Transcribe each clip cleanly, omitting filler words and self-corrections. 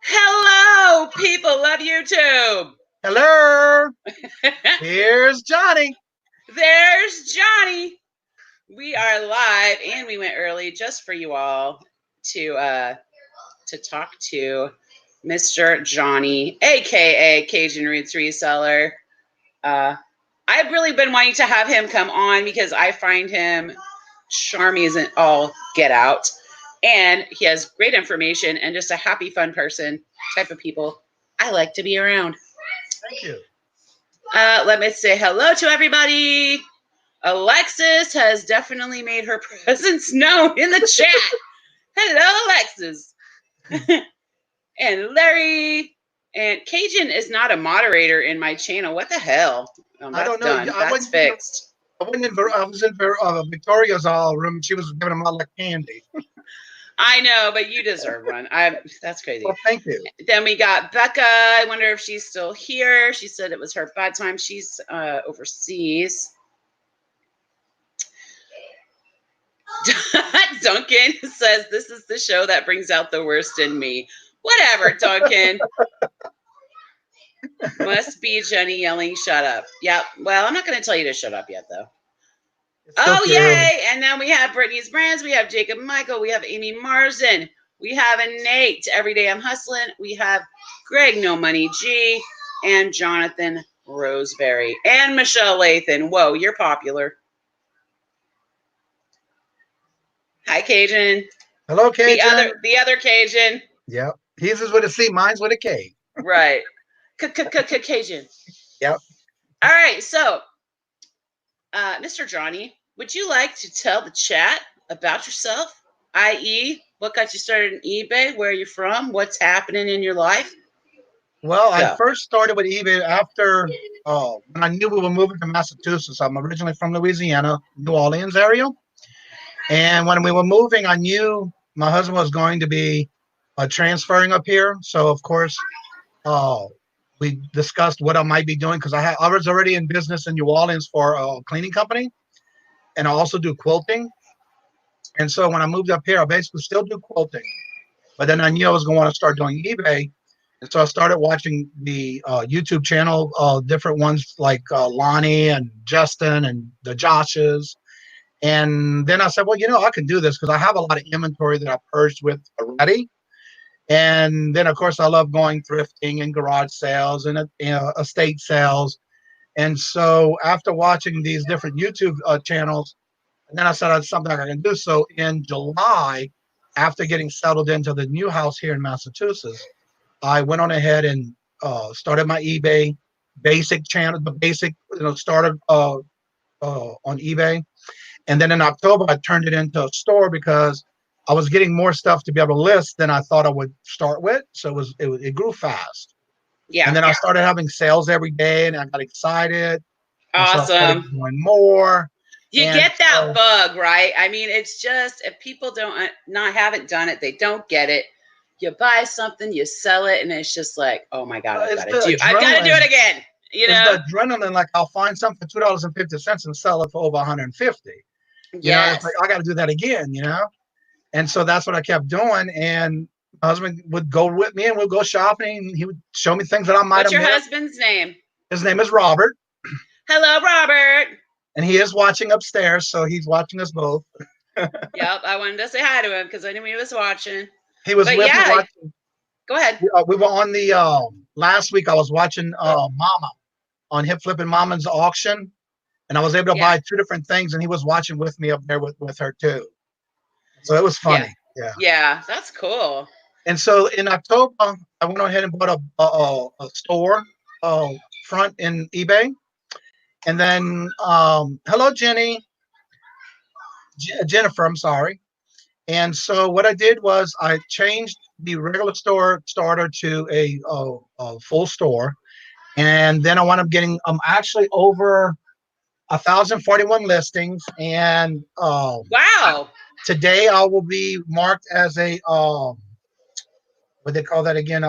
Hello, people of YouTube. Hello, here's Johnny. There's Johnny. We are live, and we went early just for you all to talk to Mr. Johnny, aka Kajun Roots Reseller. I've really been wanting to have him come on because I find him charming as an all get out, and he has great information and just a happy, fun person type of people I like to be around. Thank you. Let me say hello to everybody. Alexis has definitely made her presence known in the chat. Hello, Alexis. And Larry. And Cajun is not a moderator in my channel. What the hell? I don't know. Done. That's fixed. I was in Victoria's room. And she was giving them out like candy. I know, but you deserve one. That's crazy. Well, thank you. Then we got Becca. I wonder if she's still here. She said it was her bad time. She's overseas. Duncan says this is the show that brings out the worst in me. Whatever, Duncan. Must be Jenny yelling, shut up. Yep. Well, I'm not going to tell you to shut up yet, though. Oh, yay. And then we have Brittany's Brands. We have Jacob Michael. We have Amy Marsden. We have a Nate. Every day I'm hustling. We have Greg No Money G and Jonathan Roseberry and Michelle Lathan. Whoa, you're popular. Hi, Cajun. Hello, Cajun. The other Cajun. Yep. His is with a C. Mine's with a K. Right. Cajun. Yep. All right. So, Mr. Johnny, would you like to tell the chat about yourself, i.e., what got you started in eBay, where you're from, what's happening in your life? Well, I first started with eBay after when I knew we were moving to Massachusetts. I'm originally from Louisiana, New Orleans area. And when we were moving, I knew my husband was going to be transferring up here. So, of course, we discussed what I might be doing because I was already in business in New Orleans for a cleaning company. And I also do quilting. And so when I moved up here, I basically still do quilting. But then I knew I was going to want to start doing eBay. And so I started watching the YouTube channel, different ones like Lonnie and Justin and the Joshes. And then I said, well, I can do this because I have a lot of inventory that I purged with already. And then, of course, I love going thrifting and garage sales and estate sales. And so after watching these different YouTube channels, and then I said that's something I can do. So in July, after getting settled into the new house here in Massachusetts, I went on ahead and started my eBay basic channel, the basic, started on eBay. And then in October, I turned it into a store because I was getting more stuff to be able to list than I thought I would start with. So it grew fast. Yeah. And then I started having sales every day, and I got excited. Awesome. So I started doing more. You get that bug, right? I mean, it's just if people haven't done it, they don't get it. You buy something, you sell it, and it's just like, oh my god, I've got to do it again. It's the adrenaline. Like I'll find something for $2.50 and sell it for over $150. Yes. It's like I got to do that again. And so that's what I kept doing. And my husband would go with me, and we'd go shopping. And he would show me things that I might have. What's your husband's name? His name is Robert. Hello, Robert. And he is watching upstairs, so he's watching us both. Yep, I wanted to say hi to him because I knew he was watching. He was with me watching. Go ahead. We were on the last week. I was watching Mama on Hip Flipping Mama's auction, and I was able to buy 2 different things, and he was watching with me up there with her too. So it was funny. Yeah, that's cool. And so in October, I went ahead and bought a store front in eBay. And then, hello, Jenny. Jennifer, I'm sorry. And so what I did was I changed the regular store starter to a full store. And then I wound up getting actually over 1,041 listings. And wow. Today I will be marked as a what they call that again?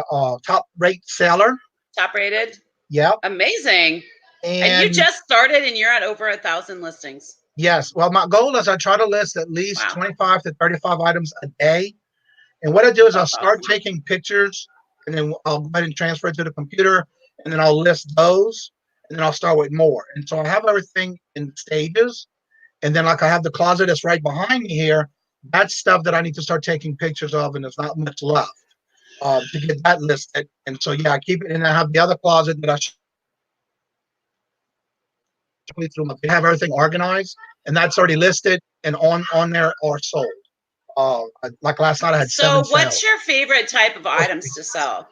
Top rate seller. Top rated. Yep. Amazing. And you just started, and you're at over 1,000 listings. Yes. Well, my goal is I try to list at least 25 to 35 items a day. And what I do is I'll start taking pictures and then I'll go ahead and transfer it to the computer, and then I'll list those, and then I'll start with more. And so I have everything in stages, and then like I have the closet that's right behind me here. That's stuff that I need to start taking pictures of, and there's not much left to get that listed. And so yeah, I keep it, and I have the other closet that I through. They have everything organized, and that's already listed and on there or sold. Like last night, I had 7 So, what's sales. your favorite type of items to sell?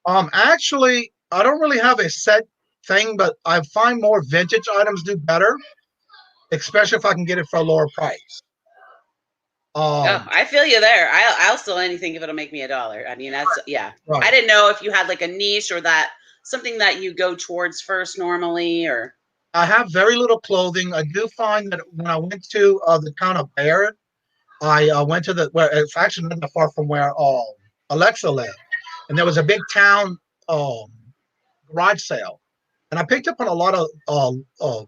Actually, I don't really have a set thing, but I find more vintage items do better, especially if I can get it for a lower price. Oh, I feel you there. I'll sell anything if it'll make me $1. I mean, that's yeah. Right. I didn't know if you had like a niche or that something that you go towards first normally, or. I have very little clothing. I do find that when I went to the town of Barrett, I went to where it's actually not that far from where Alexa lived, and there was a big town um, garage sale, and I picked up on a lot of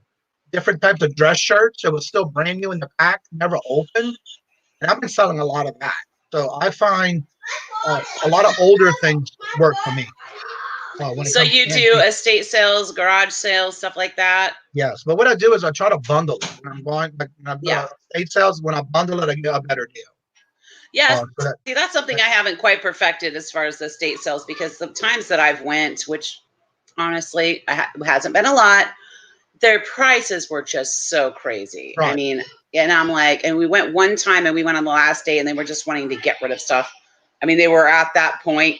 different types of dress shirts. It was still brand new in the pack, never opened, and I've been selling a lot of that. So I find a lot of older things work for me. When it So comes you to do antique. estate sales, garage sales, stuff like that? Yes, but what I do is I try to bundle it. When I'm going, like when I'm Yeah. estate sales, when I bundle it, I get a better deal. Yeah, So see, that's something I haven't quite perfected as far as the estate sales, because the times that I've went, which honestly hasn't been a lot, their prices were just so crazy. right. I mean, and I'm like, and we went one time and we went on the last day and they were just wanting to get rid of stuff. I mean, they were at that point,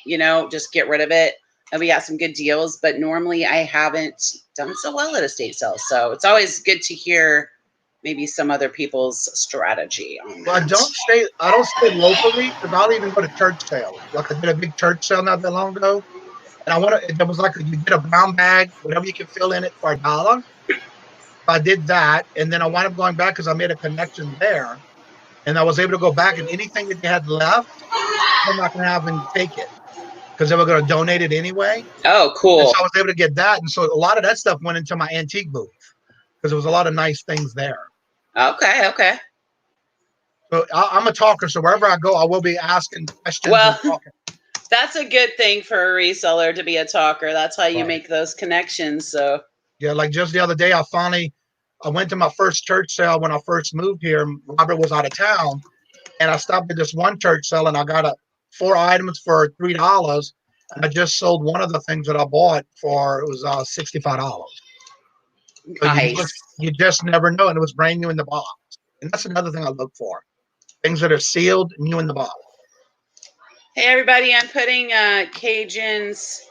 just get rid of it. And we got some good deals, but normally I haven't done so well at estate sales. So it's always good to hear maybe some other people's strategy on Well, that. I don't stay locally because I'll even go to church sales. Like I did a big church sale not that long ago, and there was like you get a brown bag, whatever you can fill in it for $1. I did that, and then I wound up going back because I made a connection there, and I was able to go back and anything that they had left, I'm not going to have them take it because they were going to donate it anyway. Oh, And cool. so I was able to get that, and so a lot of that stuff went into my antique booth because there was a lot of nice things there. Okay, okay. So I'm a talker, so wherever I go, I will be asking questions and Well, talking. that's a good thing for a reseller to be a talker. That's how you Right. make those connections. So Yeah, like just the other day, I went to my first church sale when I first moved here. Robert was out of town, and I stopped at this one church sale, and I got 4 items for $3, and I just sold one of the things that I bought for it was $65. So nice. you just never know, and it was brand new in the box. And that's another thing I look for: things that are sealed, new in the box. Hey, everybody, I'm putting Kajun's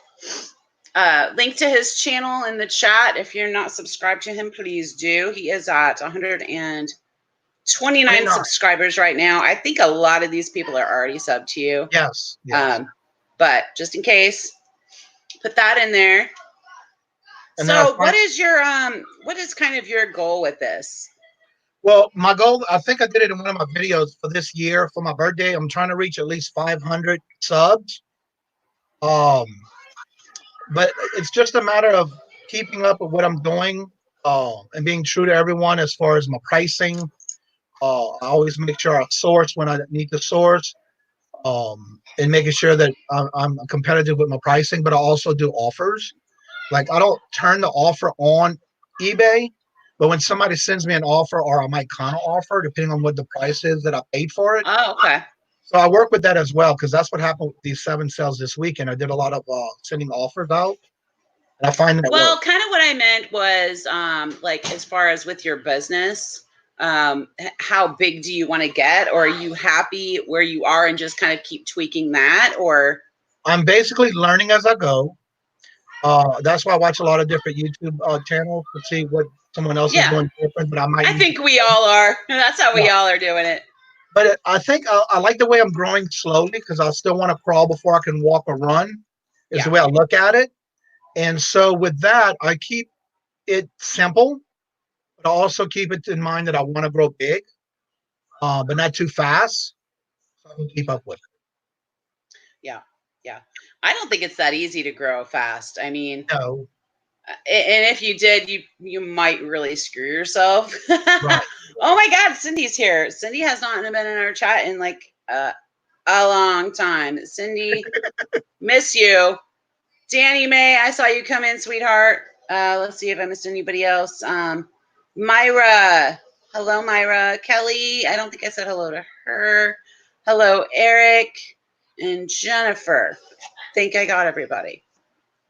link to his channel in the chat. If you're not subscribed to him, please do. He is at 129 subscribers right now. I think a lot of these people are already subbed to you. Yes. But just in case, put that in there. And so what is kind of your goal with this? Well, my goal, I think I did it in one of my videos for this year for my birthday. I'm trying to reach at least 500 subs. But it's just a matter of keeping up with what I'm doing and being true to everyone as far as my pricing. I always make sure I source when I need to source and making sure that I'm competitive with my pricing, but I also do offers. Like I don't turn the offer on eBay, but when somebody sends me an offer, or I might counter offer depending on what the price is that I paid for it. Oh, okay. So I work with that as well because that's what happened with these 7 sales this weekend. I did a lot of sending offers out, and I find that well, kind of what I meant was like as far as with your business, how big do you want to get, or are you happy where you are and just kind of keep tweaking that? Or I'm basically learning as I go. That's why I watch a lot of different YouTube channels to see what someone else is doing different. But I think we all are. That's how we all are doing it. But I think I like the way I'm growing slowly because I still want to crawl before I can walk or run. Is the way I look at it. And so with that, I keep it simple, but I also keep it in mind that I want to grow big, but not too fast. So I can keep up with it. Yeah. I don't think it's that easy to grow fast. I mean, no. And if you did, you might really screw yourself. Right. Oh my God, Cindy's here. Cindy has not been in our chat in like a long time. Cindy, miss you. Danny Mae, I saw you come in, sweetheart. Let's see if I missed anybody else. Myra. Hello, Myra. Kelly, I don't think I said hello to her. Hello, Eric and Jennifer. Think I got everybody.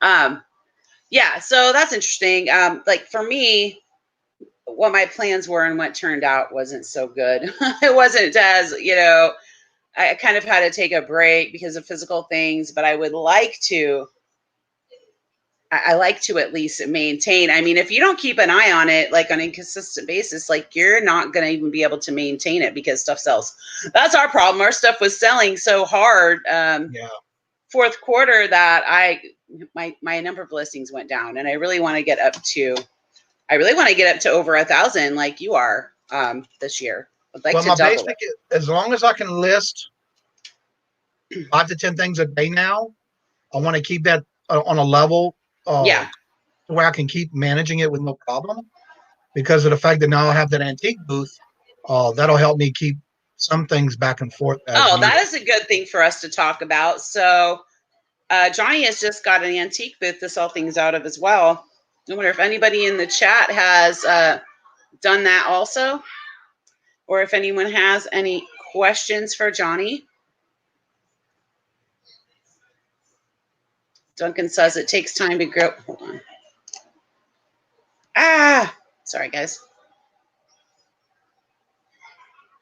Yeah, so that's interesting. Like for me, what my plans were and what turned out wasn't so good. It wasn't as, I kind of had to take a break because of physical things, but I would like to. I like to at least maintain. I mean, if you don't keep an eye on it, like on a consistent basis, like you're not going to even be able to maintain it because stuff sells. That's our problem. Our stuff was selling so hard. Fourth quarter that my number of listings went down, and I really want to get up to over 1,000 like you are this year. I'd like to double it. As long as I can list 5 to 10 things a day now, I want to keep that on a level where I can keep managing it with no problem. Because of the fact that now I have that antique booth, that'll help me keep some things back and forth. That is a good thing for us to talk about. So Johnny has just got an antique booth to sell things out of as well. I wonder if anybody in the chat has done that also, or if anyone has any questions for Johnny. Duncan says it takes time to grow. Hold on. Sorry, guys.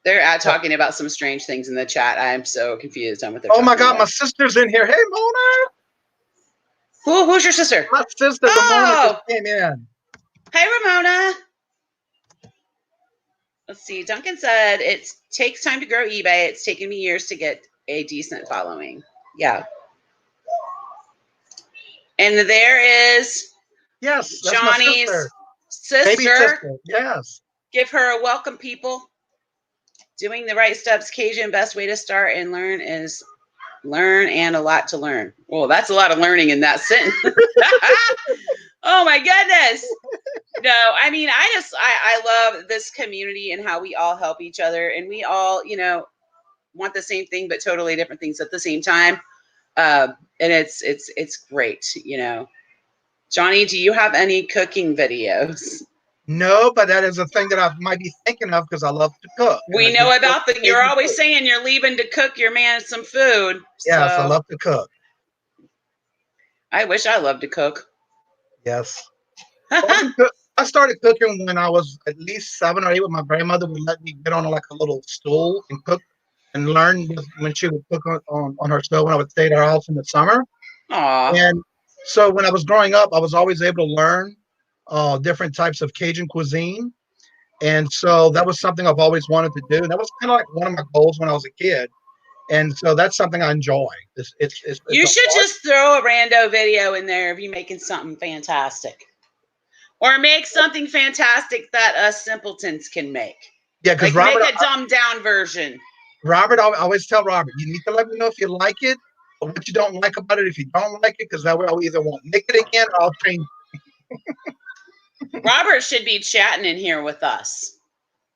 They're talking about some strange things in the chat. I'm so confused on what they're talking my God, about. my sister's in here. Hey, Mona. Who's your sister? My sister, Ramona, just came in. Hey, Ramona. Let's see. Duncan said it takes time to grow eBay. It's taken me years to get a decent following. Yeah. And there is Johnny's sister. Baby sister. Yes. Give her a welcome, people. Doing the right steps, Kajun, best way to start and learn is learn and a lot to learn. Well, that's a lot of learning in that sentence. Oh my goodness. No, I mean, I love this community and how we all help each other, and we all, want the same thing, but totally different things at the same time. And it's great. Johnny, do you have any cooking videos? No, but that is a thing that I might be thinking of because I love to cook. We know about you're always saying you're leaving to cook your man some food. Yes, I love to cook. I wish I loved to cook. Yes. I started cooking when I was at least 7 or 8 with my grandmother. Would let me get on like a little stool and cook and learn when she would cook on her stove when I would stay at her house in the summer. Aww. And so when I was growing up, I was always able to learn different types of Cajun cuisine. And so that was something I've always wanted to do. And that was kind of like one of my goals when I was a kid. And so that's something I enjoy. You should just throw a rando video in there of you making something fantastic. Or make something fantastic that us simpletons can make. Yeah, because Robert, make a dumbed down version. Robert, I always tell Robert, you need to let me know if you like it or what you don't like about it. If you don't like it, because that way I'll either won't make it again or I'll change. Robert should be chatting in here with us.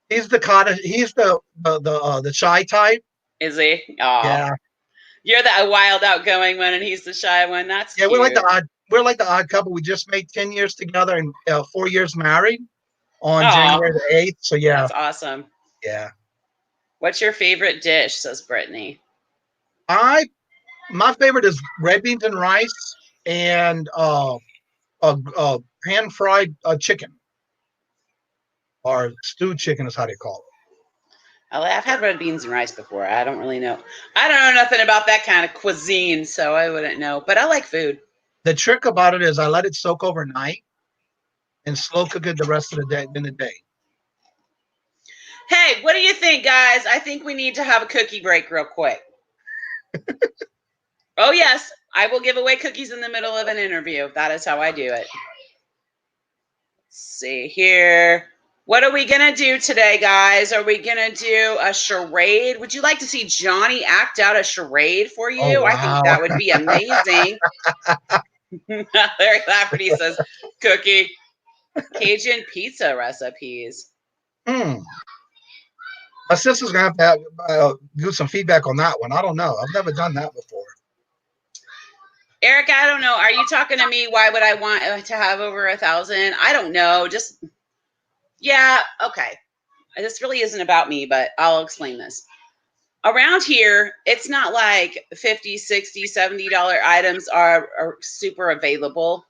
He's the shy type. Is he? Oh. Yeah. You're the wild, outgoing one, and he's the shy one. That's cute. We're like the odd couple. We just made 10 years together and 4 years married on January the 8th. So yeah, that's awesome. Yeah. What's your favorite dish? Says Brittany. My favorite is red beans and rice and pan fried chicken, or stewed chicken is how they call it. I've had red beans and rice before. I don't really know. I don't know nothing about that kind of cuisine, so I wouldn't know. But I like food. The trick about it is I let it soak overnight and slow cook it the rest of the day. Hey, what do you think, guys? I think we need to have a cookie break real quick. Oh, yes. I will give away cookies in the middle of an interview. That is how I do it. Let's see here. What are we going to do today, guys? Are we going to do a charade? Would you like to see Johnny act out a charade for you? Oh, wow. I think that would be amazing. Larry Lafferty says, cookie. Cajun pizza recipes. My sister's gonna have to do some feedback on that one. I don't know. I've never done that before. Eric, I don't know. Are you talking to me? Why would I want to have over 1,000? I don't know. Just, yeah, okay. This really isn't about me, but I'll explain this. Around here, it's not like $50, $60, $70 items are super available,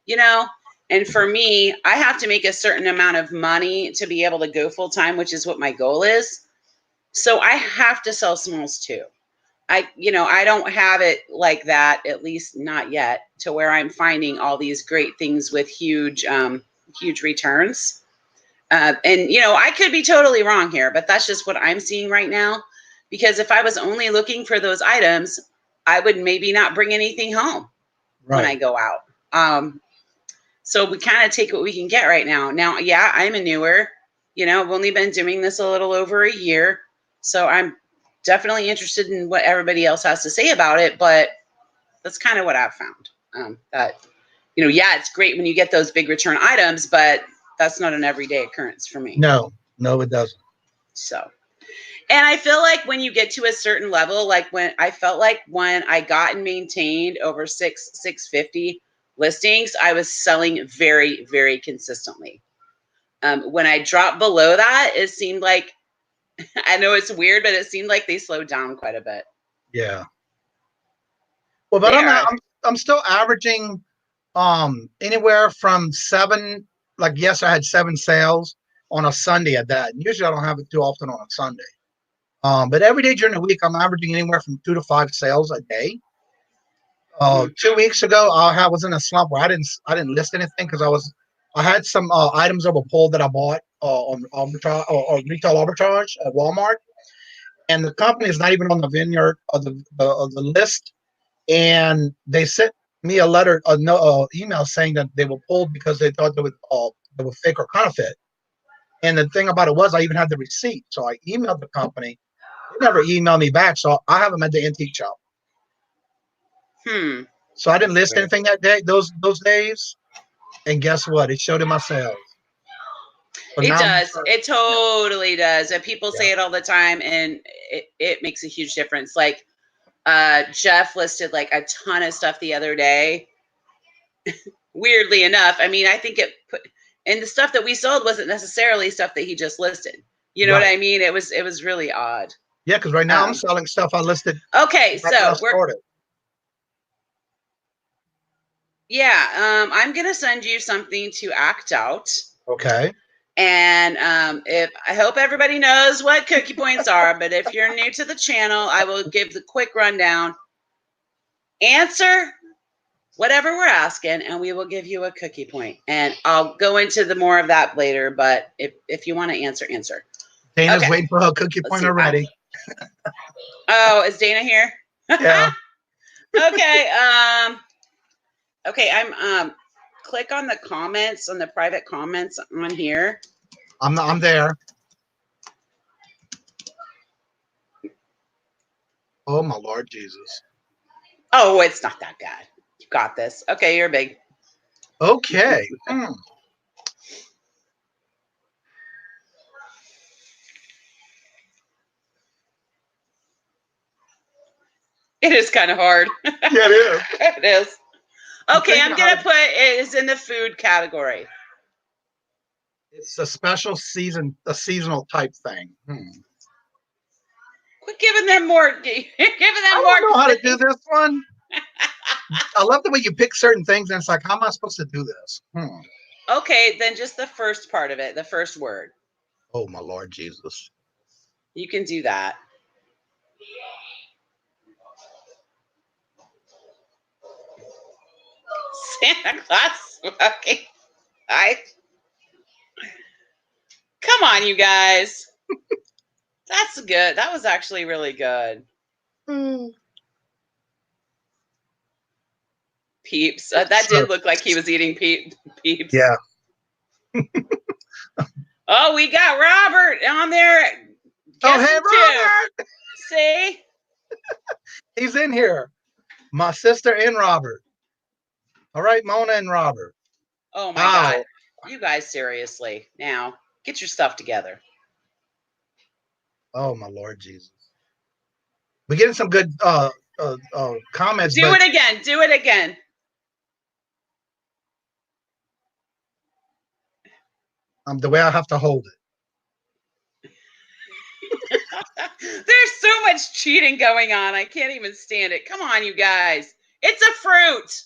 you know? And for me, I have to make a certain amount of money to be able to go full time, which is what my goal is. So I have to sell smalls too. I don't have it like that, at least not yet, to where I'm finding all these great things with huge returns. And I could be totally wrong here, but that's just what I'm seeing right now. Because if I was only looking for those items, I would maybe not bring anything home when I go out. So we kind of take what we can get right now. Now, yeah, I'm a newer. I've only been doing this a little over a year. So I'm definitely interested in what everybody else has to say about it. But that's kind of what I've found. Yeah, it's great when you get those big return items, but that's not an everyday occurrence for me. No, it doesn't. So, and I feel like when you get to a certain level, like when I got and maintained over 650 listings, I was selling very, very consistently. When I dropped below that, it seemed like, I know it's weird, but it seemed like they slowed down quite a bit. Yeah. Well, but I'm still averaging anywhere from 7. Like, yes, I had 7 sales on a Sunday at that. And usually I don't have it too often on a Sunday. But every day during the week, I'm averaging anywhere from 2 to 5 sales a day. 2 weeks ago, I was in a slump where I didn't list anything because I had some items that were pulled that I bought on arbitrage or retail arbitrage at Walmart, and the company is not even on the vineyard of the list. And they sent me a letter, email saying that they were pulled because they thought they were fake or counterfeit. And the thing about it was, I even had the receipt, so I emailed the company. They never emailed me back, so I have them at the antique shop. So I didn't list anything that day, those days, and guess what? It showed in my sales. It does. It totally does. And people say it all the time, and it makes a huge difference. Like Jeff listed like a ton of stuff the other day. Weirdly enough, I mean, I think and the stuff that we sold wasn't necessarily stuff that he just listed. You know what I mean? It was really odd. Yeah, because right now I'm selling stuff I listed. Okay, so I'm gonna send you something to act out. Okay. And I hope everybody knows what cookie points are, but if you're new to the channel, I will give the quick rundown. Answer whatever we're asking, and we will give you a cookie point. And I'll go into the more of that later, but if you want to answer. Dana's waiting for her cookie point already. Oh, is Dana here? Yeah. Okay. Okay, I'm click on the comments, on the private comments on here. I'm there. Oh my Lord Jesus. Oh, it's not that bad. You got this. Okay, you're big. Okay. It is kind of hard. Yeah, it is. It is. Okay, I'm going to put it is in the food category. It's a special season, a seasonal type thing. Quit giving them more. I don't know how to do this one. I love the way you pick certain things, and it's like, how am I supposed to do this? Okay, then just the first part of it, the first word. Oh, my Lord Jesus. You can do that. Santa Claus. Okay. Come on, you guys. That's good. That was actually really good. Peeps. That did look like he was eating peeps. Yeah. Oh, we got Robert on there. Oh, hey, Robert. See? He's in here. My sister and Robert. All right, Mona and Robert. Oh, my God. You guys, seriously. Now, get your stuff together. Oh my Lord Jesus. We're getting some good comments. Do it again. Do it again. The way I have to hold it. There's so much cheating going on. I can't even stand it. Come on, you guys. It's a fruit.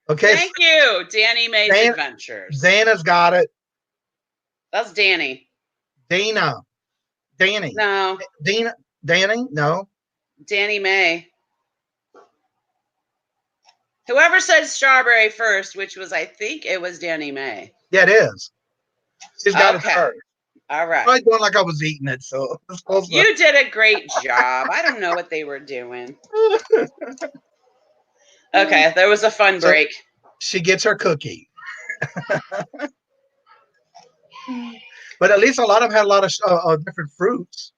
Okay. Thank you, Danny May's Adventures. Dana's got it. That's Danny. Dana. Danny. No. Dana. Danny? No. Danny May. Whoever said strawberry first, which was, I think it was Danny May. Yeah, it is. She's got it first. All right. I was doing like I was eating it, so you did a great job. I don't know what they were doing. Okay, there was a fun break. She gets her cookie. But at least a lot of them had a lot of different fruits.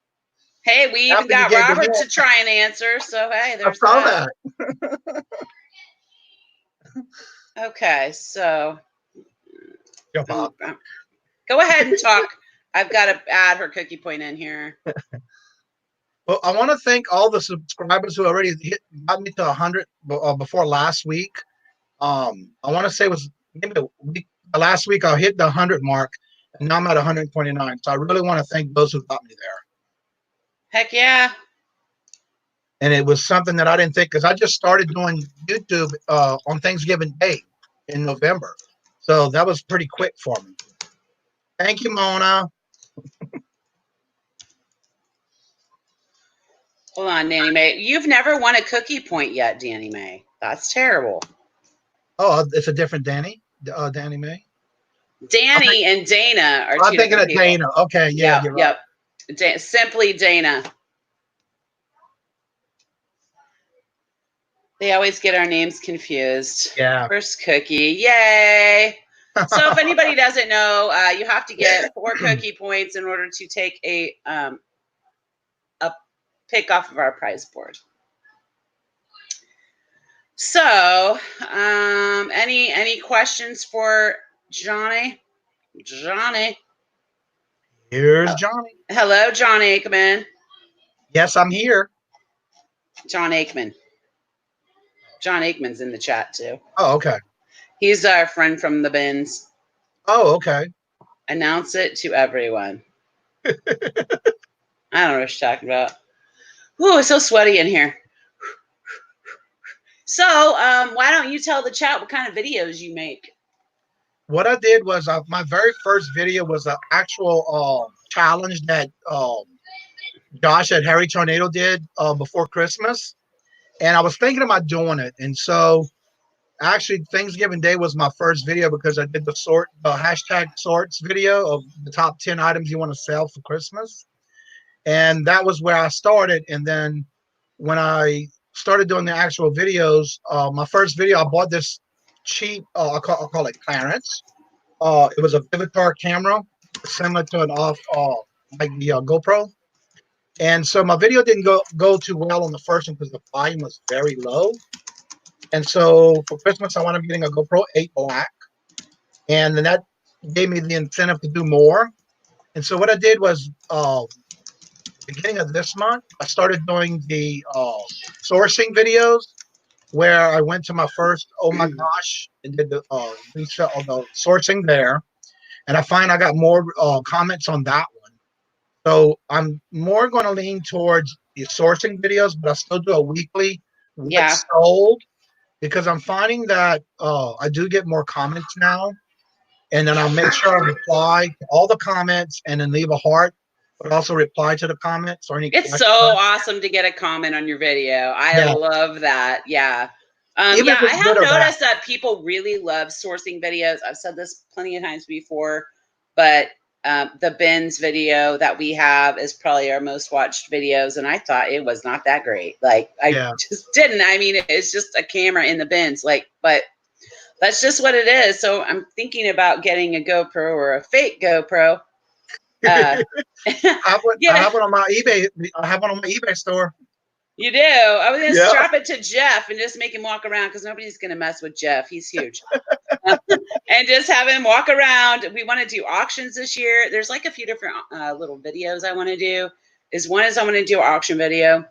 Hey, we even got Robert to try and answer. So hey, there's that. Okay, so go ahead and talk. I've got to add her cookie point in here. Well, I want to thank all the subscribers who already got me to 100 before last week. I want to say it was maybe last week I hit the 100 mark, and now I'm at 129. So I really want to thank those who got me there. Heck yeah. And it was something that I didn't think, because I just started doing YouTube on Thanksgiving Day in November. So that was pretty quick for me. Thank you, Mona. Hold on, Danny May. You've never won a cookie point yet, Danny May. That's terrible. Oh, it's a different Danny? Danny May? Danny and Dana are two I'm thinking of people. Dana. Okay, yeah, you're right. Yep. Simply Dana. They always get our names confused. Yeah. First cookie. Yay. So if anybody doesn't know, you have to get 4 cookie points in order to take a pick off of our prize board. So, any questions for Johnny? Johnny. Here's Johnny. Hello, John Aikman. Yes, I'm here. John Aikman. John Aikman's in the chat too. Oh, okay. He's our friend from the bins. Oh, okay. Announce it to everyone. I don't know what you're talking about. Ooh, it's so sweaty in here. So, why don't you tell the chat what kind of videos you make? What I did was my very first video was an actual challenge that Josh at Harry Tornado did before Christmas. And I was thinking about doing it. And so actually Thanksgiving Day was my first video, because I did the hashtag sorts video of the top 10 items you want to sell for Christmas. And that was where I started. And then when I started doing the actual videos, my first video, I bought this cheap, I'll call it clearance. It was a Vivitar camera, similar to an like the GoPro. And so my video didn't go too well on the first one because the volume was very low. And so for Christmas, I wound up getting a GoPro 8 Black. And then that gave me the incentive to do more. And so what I did was, beginning of this month, I started doing the sourcing videos, where I went to my first Oh My Gosh and did the sourcing there. And I find I got more comments on that one. So I'm more going to lean towards the sourcing videos, but I still do a weekly what's sold, because I'm finding that I do get more comments now. And then I'll make sure I reply to all the comments and then leave a heart, but also reply to the comments or any questions. So awesome to get a comment on your video. I love that. Yeah. I have noticed that people really love sourcing videos. I've said this plenty of times before, but the bins video that we have is probably our most watched videos. And I thought it was not that great. Like I just didn't. I mean, it's just a camera in the bins, but that's just what it is. So I'm thinking about getting a GoPro or a fake GoPro. I have one on my eBay. I have one on my eBay store. You do. I was going to strap it to Jeff and just make him walk around because nobody's going to mess with Jeff. He's huge. And just have him walk around. We want to do auctions this year. There's like a few different little videos I want to do. One is I want to do an auction video.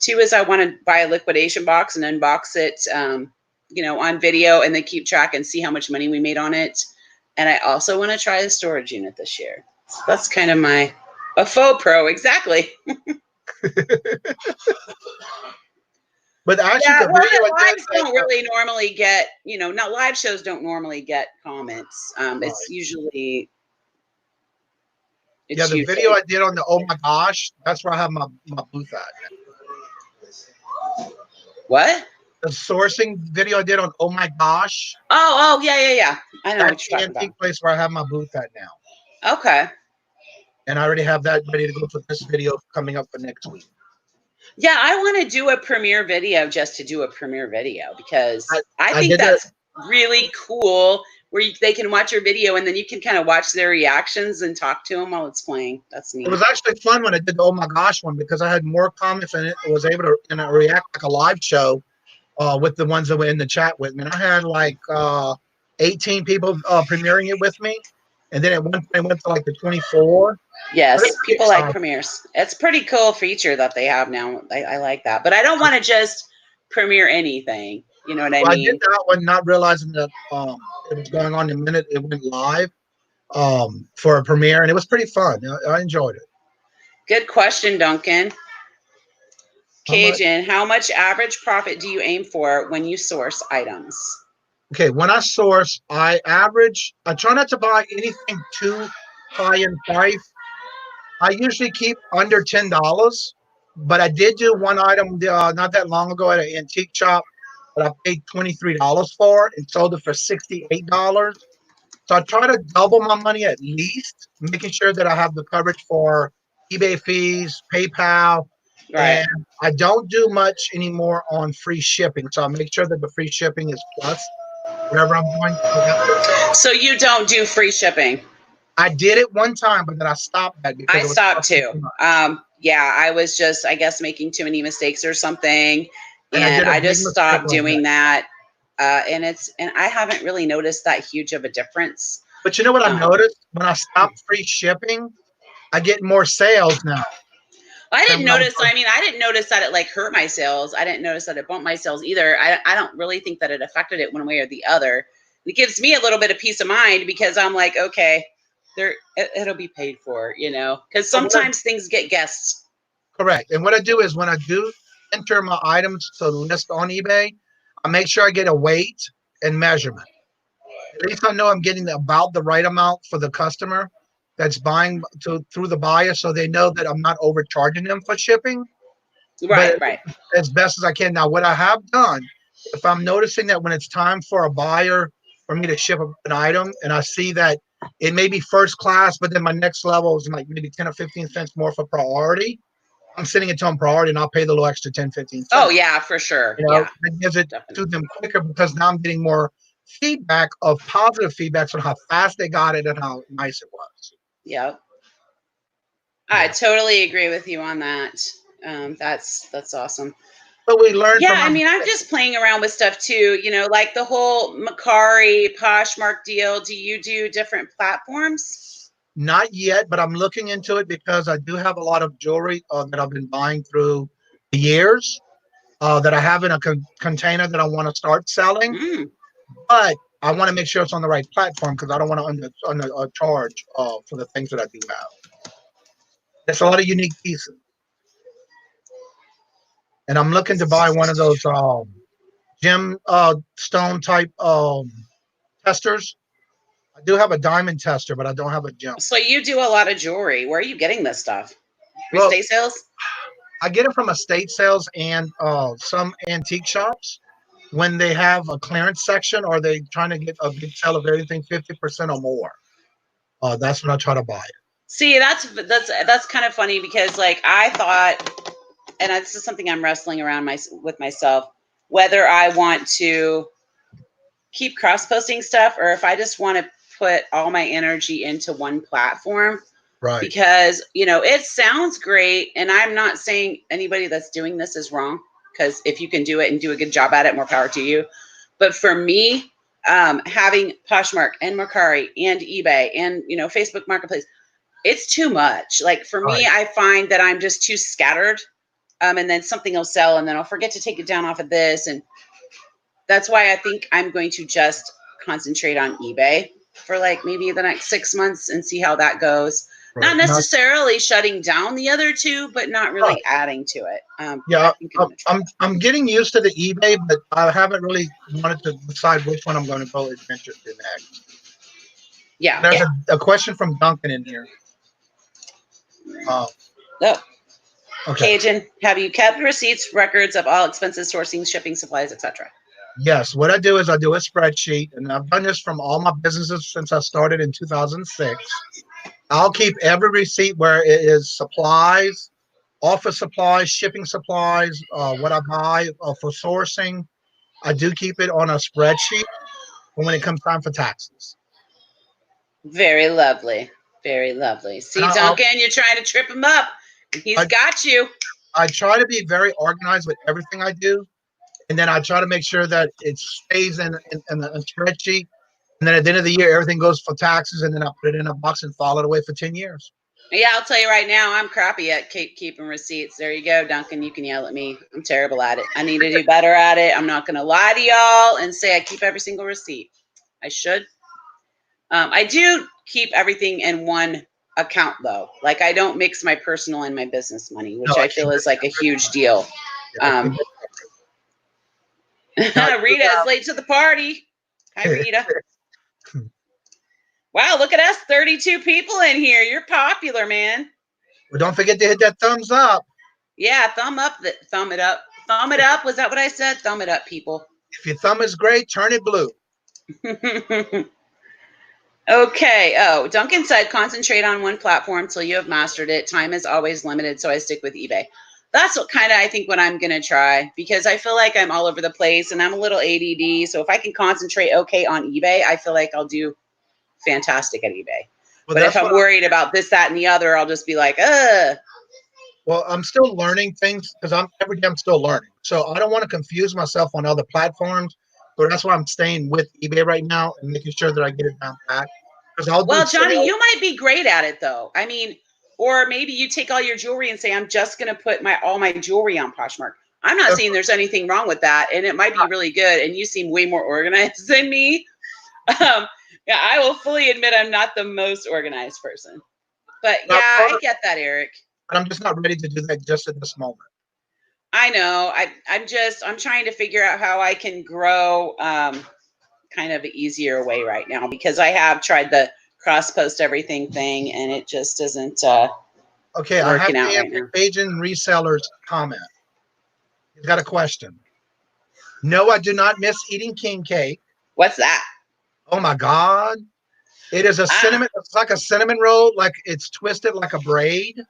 2 is I want to buy a liquidation box and unbox it, on video and then keep track and see how much money we made on it. And I also want to try a storage unit this year. So that's kind of a faux pro, exactly. But actually, the lives don't really normally get, not live shows don't normally get comments. It's usually. The video I did on the oh my gosh, that's where I have my booth at. What? The sourcing video I did on oh my gosh. Oh yeah. I know that's what you're talking about. Place where I have my booth at now. Okay. And I already have that ready to go for this video coming up for next week. Yeah, I want to do a premiere video just to do a premiere video because I think that's really cool where they can watch your video and then you can kind of watch their reactions and talk to them while it's playing. That's neat. It was actually fun when I did the oh my gosh one because I had more comments and it was able to react like a live show with the ones that were in the chat with me. And I had like 18 people premiering it with me. And then at one point went to like the 24. Yes, people like premieres. It's a pretty cool feature that they have now. I like that. But I don't want to just premiere anything. You know what I mean? I did that one not realizing that it was going on the minute it went live for a premiere. And it was pretty fun. I enjoyed it. Good question, Duncan. Kajun, how much average profit do you aim for when you source items? Okay, when I source, I try not to buy anything too high in price. I usually keep under $10, but I did do one item not that long ago at an antique shop that I paid $23 for and sold it for $68. So I try to double my money at least, making sure that I have the coverage for eBay fees, PayPal, and I don't do much anymore on free shipping. So I make sure that the free shipping is plus wherever I'm going. So you don't do free shipping? I did it one time, but then I stopped that because I stopped too. Yeah, I was just, I guess, making too many mistakes or something, and I just stopped doing that. And I haven't really noticed that huge of a difference. But you know what I noticed when I stopped free shipping, I get more sales now. I didn't notice. I mean, I didn't notice that it like hurt my sales. I didn't notice that it bumped my sales either. I don't really think that it affected it one way or the other. It gives me a little bit of peace of mind because I'm like, okay, it'll be paid for, because sometimes things get guessed. Correct. And what I do is when I do enter my items to list on eBay, I make sure I get a weight and measurement. At least I know I'm getting about the right amount for the customer that's buying through the buyer, so they know that I'm not overcharging them for shipping. Right. As best as I can. Now, what I have done, if I'm noticing that when it's time for a buyer for me to ship an item, and I see that it may be first class, but then my next level is like maybe 10 or 15 cents more for priority, I'm sending it to them priority, and I'll pay the little extra 10, 15 cents. Oh, yeah, for sure. It gives it to them quicker because now I'm getting more feedback of positive feedbacks on how fast they got it and how nice it was. Yep. I totally agree with you on that. That's awesome. But we learned. Yeah, I mean, I'm just playing around with stuff too. Like the whole Macari Poshmark deal. Do you do different platforms? Not yet, but I'm looking into it because I do have a lot of jewelry that I've been buying through the years that I have in a container that I want to start selling. But I want to make sure it's on the right platform because I don't want to charge for the things that I do have. There's a lot of unique pieces. And I'm looking to buy one of those gem stone type testers. I do have a diamond tester, but I don't have a gem. So you do a lot of jewelry. Where are you getting this stuff? Estate sales? I get it from estate sales and some antique shops. When they have a clearance section or they trying to get a big sale of everything 50% or more. That's when I try to buy it. See, that's kind of funny because like I thought, and this is something I'm wrestling around with myself, whether I want to keep cross-posting stuff or if I just want to put all my energy into one platform. Right. Because, you know, it sounds great. And I'm not saying anybody that's doing this is wrong, because if you can do it and do a good job at it, more power to you. But for me, having Poshmark and Mercari and eBay and, you know, Facebook Marketplace, it's too much. Like for me, I find that I'm just too scattered. And then something will sell and then I'll forget to take it down off of this. And that's why I think I'm going to just concentrate on eBay for like maybe the next 6 months and see how that goes. Right. Not necessarily shutting down the other two, but not really adding to it. Yeah, I'm getting used to the eBay, but I haven't really wanted to decide which one I'm going to go adventure to next. Yeah. There's a question from Duncan in here. Okay. Kajun, have you kept receipts, records of all expenses, sourcing, shipping, supplies, etc.? Yes. What I do is I do a spreadsheet, and I've done this from all my businesses since I started in 2006. I'll keep every receipt where it is supplies, office supplies, shipping supplies, what I buy for sourcing. I do keep it on a spreadsheet when it comes time for taxes. Very lovely. Very lovely. See, Duncan, you're trying to trip him up. He's got you. I try to be very organized with everything I do. And then I try to make sure that it stays in a spreadsheet. And then at the end of the year, everything goes for taxes. And then I put it in a box and file it away for 10 years. Yeah, I'll tell you right now, I'm crappy at keeping receipts. There you go, Duncan. You can yell at me. I'm terrible at it. I need to do better at it. I'm not going to lie to y'all and say I keep every single receipt. I should. I do keep everything in one account, though. Like, I don't mix my personal and my business money, which I feel is like a huge deal. Rita is late to the party. Hi, Rita. Wow, look at us, 32 people in here. You're popular, man. Well, don't forget to hit that thumbs up. Yeah, thumb up. Thumb it up. Thumb it up. Was that what I said? Thumb it up, people. If your thumb is gray, turn it blue. Okay. Oh, Duncan said concentrate on one platform till you have mastered it. Time is always limited, so I stick with eBay. That's what kind of I think what I'm going to try, because I feel like I'm all over the place and I'm a little ADD. So if I can concentrate okay on eBay, I feel like I'll do fantastic at eBay. Well, but if I'm worried about this, that, and the other, I'll just be like, Well, I'm still learning things because every day I'm still learning. So I don't want to confuse myself on other platforms. So that's why I'm staying with eBay right now and making sure that I get it down pat. Well, Johnny, you might be great at it, though. I mean, or maybe you take all your jewelry and say, I'm just going to put all my jewelry on Poshmark. I'm not saying there's anything wrong with that, and it might be really good, and you seem way more organized than me. Yeah, I will fully admit I'm not the most organized person. But yeah, I get that, Eric. But I'm just not ready to do that just at this moment. I know. I'm trying to figure out how I can grow kind of an easier way right now, because I have tried the cross-post everything thing, and it just isn't okay, working out right now. Kajun Reseller's comment. He's got a question. No, I do not miss eating king cake. What's that? Oh my God. It is a cinnamon, it's like a cinnamon roll, like it's twisted like a braid.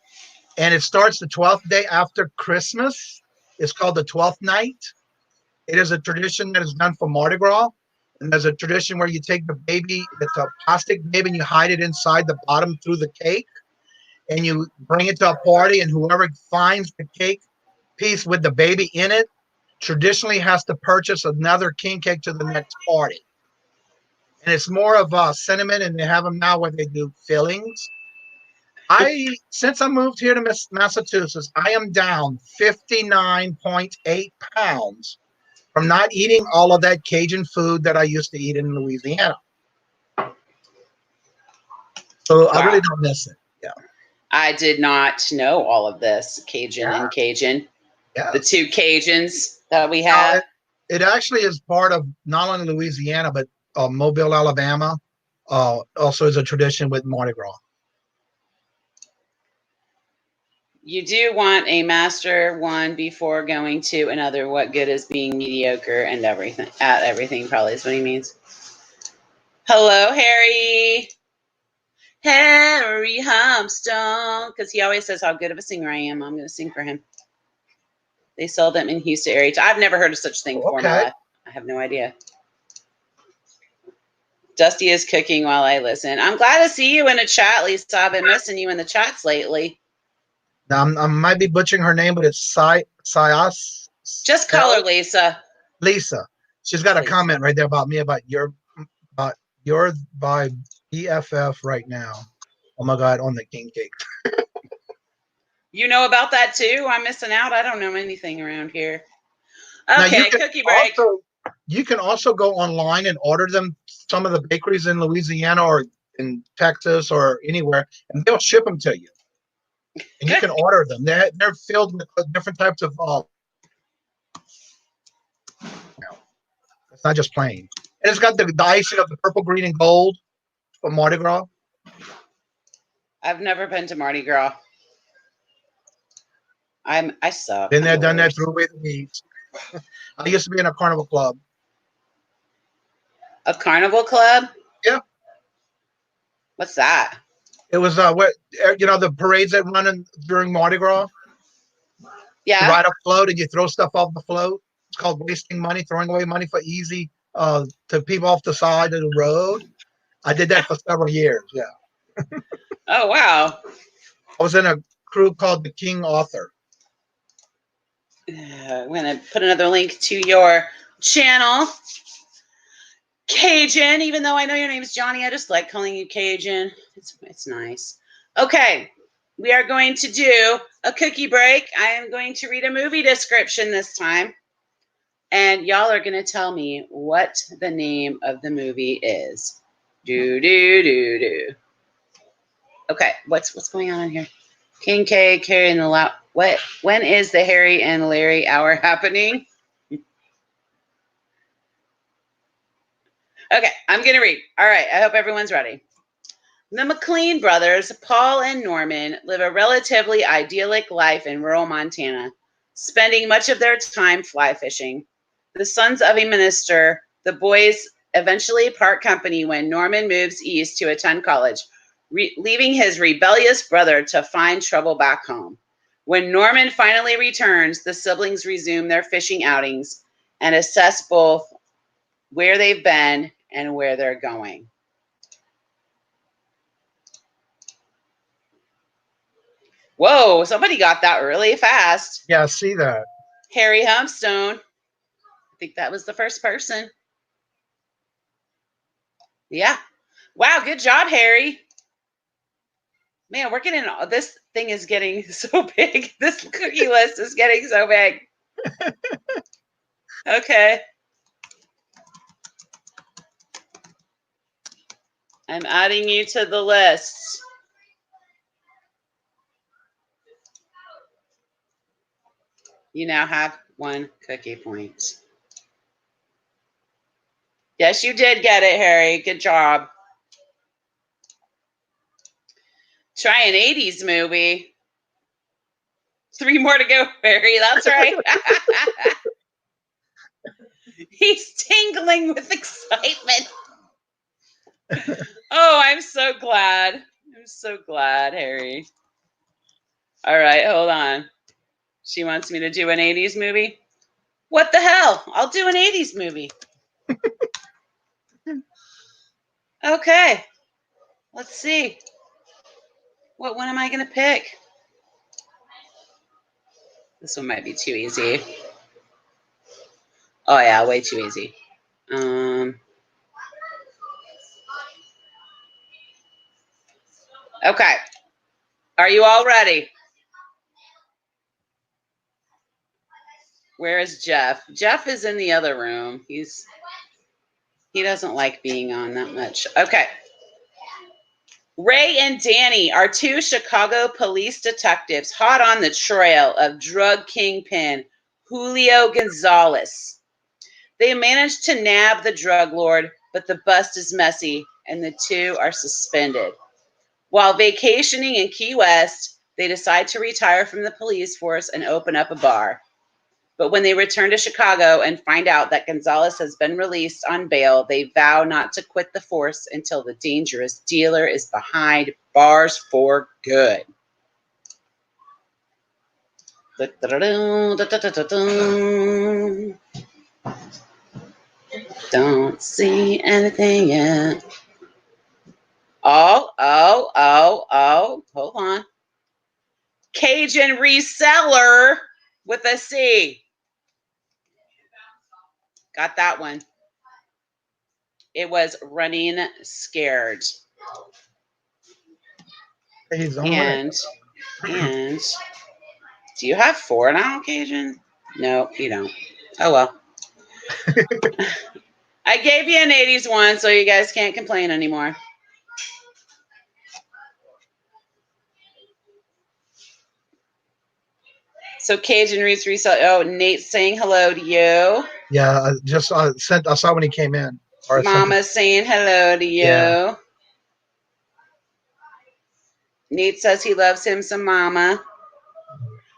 And it starts the 12th day after Christmas. It's called the 12th night. It is a tradition that is done for Mardi Gras. And there's a tradition where you take the baby, it's a plastic baby, and you hide it inside the bottom through the cake. And you bring it to a party, and whoever finds the cake piece with the baby in it traditionally has to purchase another king cake to the next party. And it's more of cinnamon, and they have them now where they do fillings. Since I moved here to Massachusetts, I am down 59.8 pounds from not eating all of that Cajun food that I used to eat in Louisiana. So wow. I really don't miss it. Yeah. I did not know all of this, Cajun and Cajun. Yeah. The two Cajuns that we have. It actually is part of not only Louisiana, but Mobile, Alabama, also is a tradition with Mardi Gras. You do want a master one before going to another. What good is being mediocre and everything at everything? Probably is what he means. Hello, Harry. Harry Humpstone, because he always says how good of a singer I am. I'm going to sing for him. They sell them in Houston area. I've never heard of such thing before in my life. I have no idea. Dusty is cooking while I listen. I'm glad to see you in the chat, Lisa. I've been missing you in the chats lately. Now, I might be butchering her name, but it's Sayas. Just call her Lisa. Lisa. She's got a comment right there about me about you're by BFF right now. Oh my God, on the king cake. You know about that too? I'm missing out. I don't know anything around here. Okay, cookie break. You can also go online and order them. Some of the bakeries in Louisiana or in Texas or anywhere, and they'll ship them to you. And you can order them. They're filled with different types of. It's not just plain. And it's got the icing of the purple, green, and gold from Mardi Gras. I've never been to Mardi Gras. I suck. Been there, done that, threw away the weeds. I used to be in a carnival club. A carnival club? Yeah. What's that? It was the parades that run during Mardi Gras. Yeah. You ride a float and you throw stuff off the float. It's called wasting money, throwing away money for easy to people off the side of the road. I did that for several years. Yeah. Oh wow. I was in a crew called the King Author. I'm gonna put another link to your channel, Kajun. Even though I know your name is Johnny, I just like calling you Kajun. It's nice. Okay, we are going to do a cookie break. I am going to read a movie description this time, and y'all are gonna tell me what the name of the movie is. Do do do do. Okay, what's going on in here? King K carrying the loud. What? When is the Harry and Larry hour happening? Okay, I'm gonna read. All right, I hope everyone's ready. The McLean brothers, Paul and Norman, live a relatively idyllic life in rural Montana, spending much of their time fly fishing. The sons of a minister, the boys eventually part company when Norman moves east to attend college, leaving his rebellious brother to find trouble back home. When Norman finally returns, the siblings resume their fishing outings and assess both where they've been and where they're going. Whoa, somebody got that really fast. Yeah, I see that. Harry Humpstone. I think that was the first person. Yeah. Wow, good job, Harry. Man, we're getting, this thing is getting so big. This cookie list is getting so big. Okay. I'm adding you to the list. You now have 1 cookie point. Yes, you did get it, Harry. Good job. Try an 80s movie. 3 more to go, Harry. That's right. He's tingling with excitement. Oh, I'm so glad. I'm so glad, Harry. All right, hold on. She wants me to do an 80s movie? What the hell? I'll do an 80s movie. Okay. Let's see. What one am I going to pick? This one might be too easy. Oh, yeah, way too easy. Okay. Are you all ready? Where is Jeff? Jeff is in the other room. He doesn't like being on that much. Okay. Ray and Danny are 2 Chicago police detectives hot on the trail of drug kingpin Julio Gonzalez. They manage to nab the drug lord, but the bust is messy and the 2 are suspended. While vacationing in Key West, they decide to retire from the police force and open up a bar. But when they return to Chicago and find out that Gonzalez has been released on bail, they vow not to quit the force until the dangerous dealer is behind bars for good. Don't see anything yet. Oh. Hold on. Kajun Reseller with a C. Got that one. It was Running Scared. And do you have 4 now, Kajun? No, you don't. Oh, well. I gave you an 80s one, so you guys can't complain anymore. So Kajun Roots Reseller. Oh, Nate's saying hello to you. Yeah, I saw when he came in. Mama's saying hello to you. Yeah. Nate says he loves him some mama.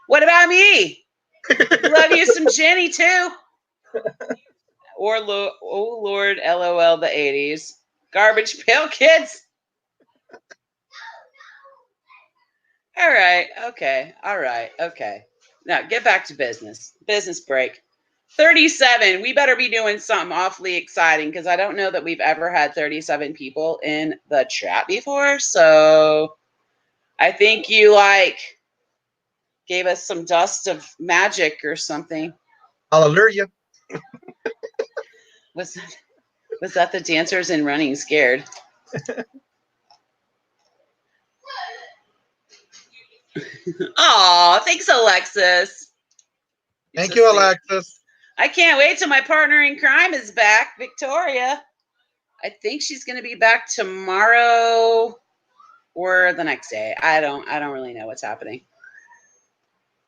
What about me? Love you some Jenny too. Or oh Lord, LOL the 80s. Garbage Pail Kids. All right, okay, all right, okay. Now get back to business. Business break. 37. We better be doing something awfully exciting because I don't know that we've ever had 37 people in the chat before. So I think you gave us some dust of magic or something. Hallelujah. Was that the dancers in Running Scared? Oh, thanks, Alexis. Thank you, Alexis. I can't wait till my partner in crime is back, Victoria. I think she's going to be back tomorrow or the next day. I don't really know what's happening.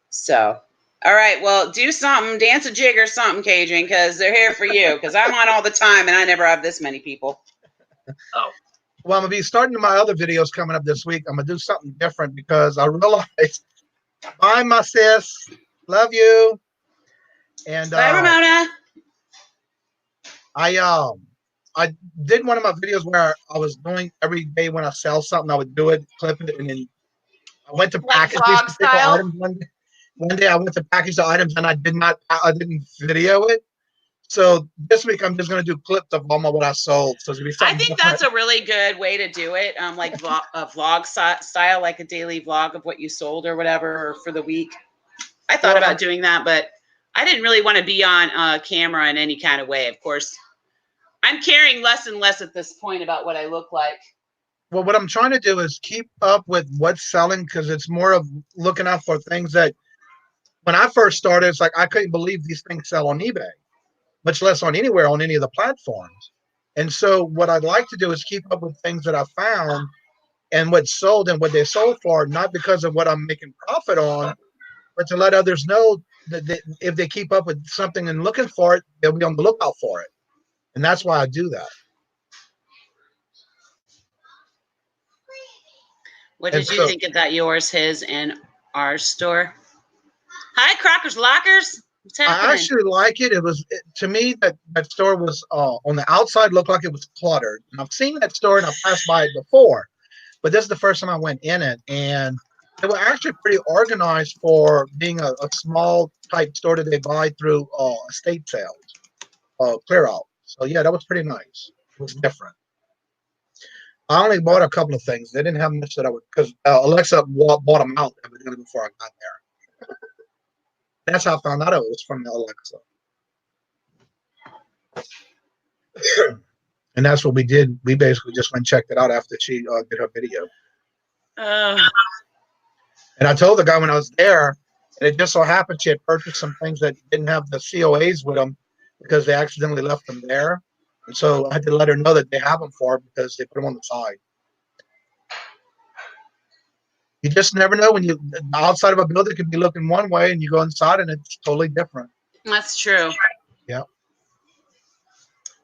So, all right, well, do something, dance a jig or something, Kajun, because they're here for you. Because I'm on all the time and I never have this many people. Oh. Well, I'm going to be starting my other videos coming up this week. I'm going to do something different because I realized, bye, my sis. Love you. And bye, Ramona. I did one of my videos where I was doing every day when I sell something, I would do it, clip it, and then I went to package these particular items one day I went to package the items and I didn't video it. So this week I'm just going to do clips of what I sold. So I think that's a really good way to do it. Like a vlog style, like a daily vlog of what you sold or whatever for the week. I thought about doing that, but I didn't really want to be on camera in any kind of way. Of course, I'm caring less and less at this point about what I look like. Well, what I'm trying to do is keep up with what's selling because it's more of looking out for things that when I first started, it's like I couldn't believe these things sell on eBay, much less on anywhere on any of the platforms. And so what I'd like to do is keep up with things that I found and what's sold and what they sold for, not because of what I'm making profit on, but to let others know that if they keep up with something and looking for it, they'll be on the lookout for it. And that's why I do that. What did you think of that yours, his, and our store? Hi, Crocker's Lockers. What's happening? I actually like it. To me, that store was on the outside looked like it was cluttered. And I've seen that store and I've passed by it before, but this is the first time I went in it. And they were actually pretty organized for being a small type store that they buy through estate sales, clear out. So yeah, that was pretty nice. It was different. I only bought a couple of things. They didn't have much that I would, because Alexa bought them out evidently before I got there. That's how I found out it was from Alexa. And that's what we did. We basically just went and checked it out after she did her video. And I told the guy when I was there, and it just so happened she had purchased some things that didn't have the COAs with them because they accidentally left them there. And so I had to let her know that they have them for her because they put them on the side. You just never know when the outside of a building can be looking one way and you go inside and it's totally different. That's true. Yeah.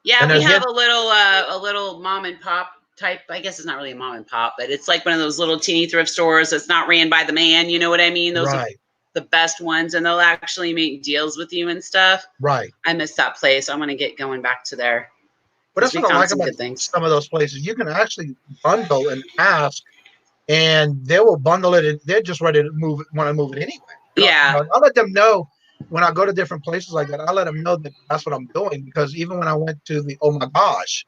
Yeah, we have a little mom and pop type. I guess it's not really a mom and pop, but it's like one of those little teeny thrift stores that's not ran by the man. You know what I mean? Those are the best ones, and they'll actually make deals with you and stuff. Right. I miss that place. I want to get going back to there. But that's what I like about some of those places. You can actually bundle and ask, and they will bundle it, and they're just ready to want to move it anyway. Yeah. I'll let them know when I go to different places like that, I let them know that that's what I'm doing. Because even when I went to the Oh My Gosh,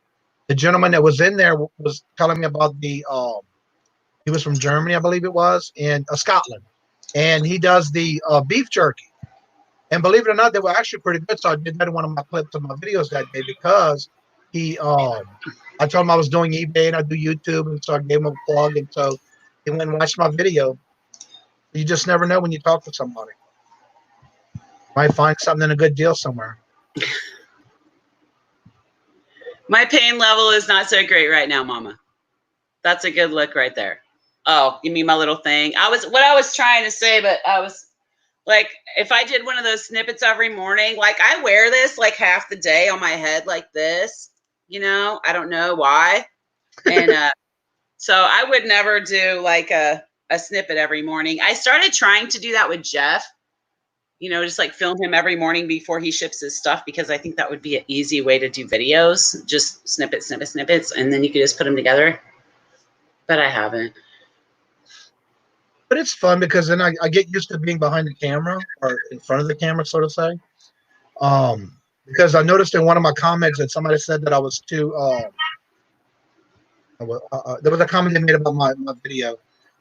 the gentleman that was in there was telling me about the he was from Germany, I believe it was, in Scotland, and he does the beef jerky. And believe it or not, they were actually pretty good. So I did that in one of my clips of my videos that day because he, I told him I was doing eBay and I do YouTube, and so I gave him a plug, and so he went and watched my video. You just never know when you talk to somebody. Might find something in a good deal somewhere. My pain level is not so great right now, Mama. That's a good look right there. Oh, you mean my little thing? What I was trying to say, but I was like, if I did one of those snippets every morning, like I wear this like half the day on my head like this, I don't know why. And so I would never do like a snippet every morning. I started trying to do that with Jeff, just like film him every morning before he ships his stuff, because I think that would be an easy way to do videos, just snippets, and then you could just put them together. But I haven't. But it's fun because then I get used to being behind the camera or in front of the camera, so to say. Because I noticed in one of my comments that somebody said that I was too. There was a comment they made about my video,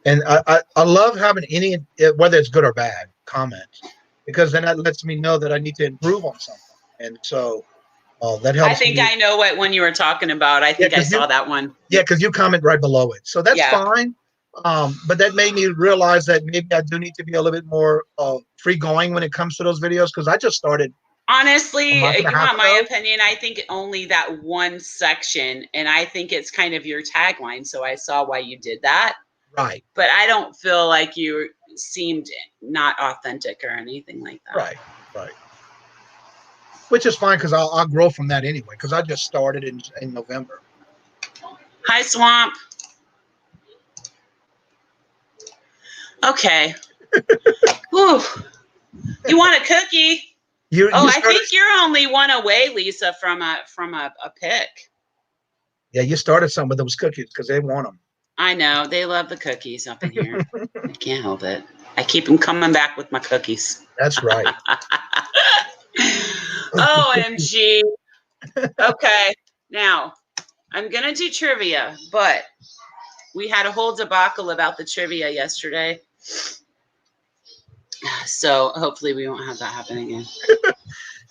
and I love having any, whether it's good or bad, comments, because then that lets me know that I need to improve on something, and so that helps. I think I know what one you were talking about. I think I saw that one. Yeah, because you comment right below it, so that's fine. But that made me realize that maybe I do need to be a little bit more free going when it comes to those videos, because I just started. Honestly, you want my opinion? I think only that one section, and I think it's kind of your tagline. So I saw why you did that. Right. But I don't feel like you seemed not authentic or anything like that. Right. Right. Which is fine, because I'll grow from that anyway, because I just started in November. Hi, Swamp. Okay. Whew. You want a cookie? I think you're only one away, Lisa, from a pick. Yeah, you started some with those cookies because they want them. I know. They love the cookies up in here. I can't help it. I keep them coming back with my cookies. That's right. OMG. Okay. Now, I'm going to do trivia, but we had a whole debacle about the trivia yesterday. So hopefully we won't have that happen again.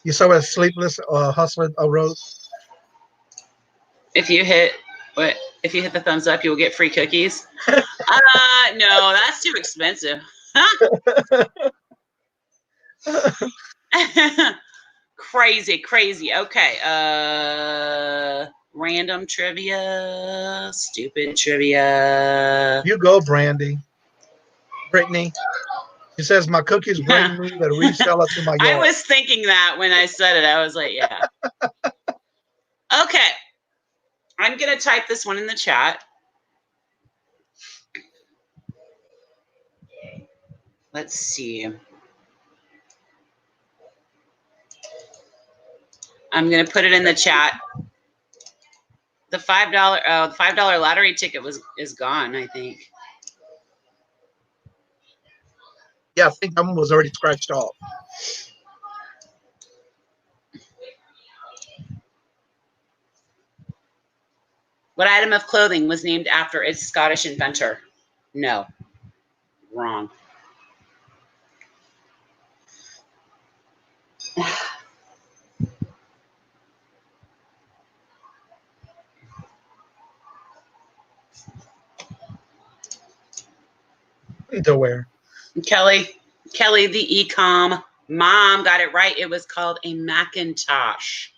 You saw a sleepless hustler wrote? If you hit the thumbs up, you'll get free cookies. No, that's too expensive. Crazy. Okay. Random trivia, stupid trivia. You go, Brandy. Brittany. She says, my cookies bring me the reseller to my yard. I was thinking that when I said it. I was like, yeah. Okay. I'm going to type this one in the chat. Let's see. I'm going to put it in the chat. The $5 lottery ticket is gone, I think. Yeah, I think that one was already scratched off. What item of clothing was named after its Scottish inventor? No. Wrong. Underwear. Kelly, the e-com mom got it right. It was called a Macintosh.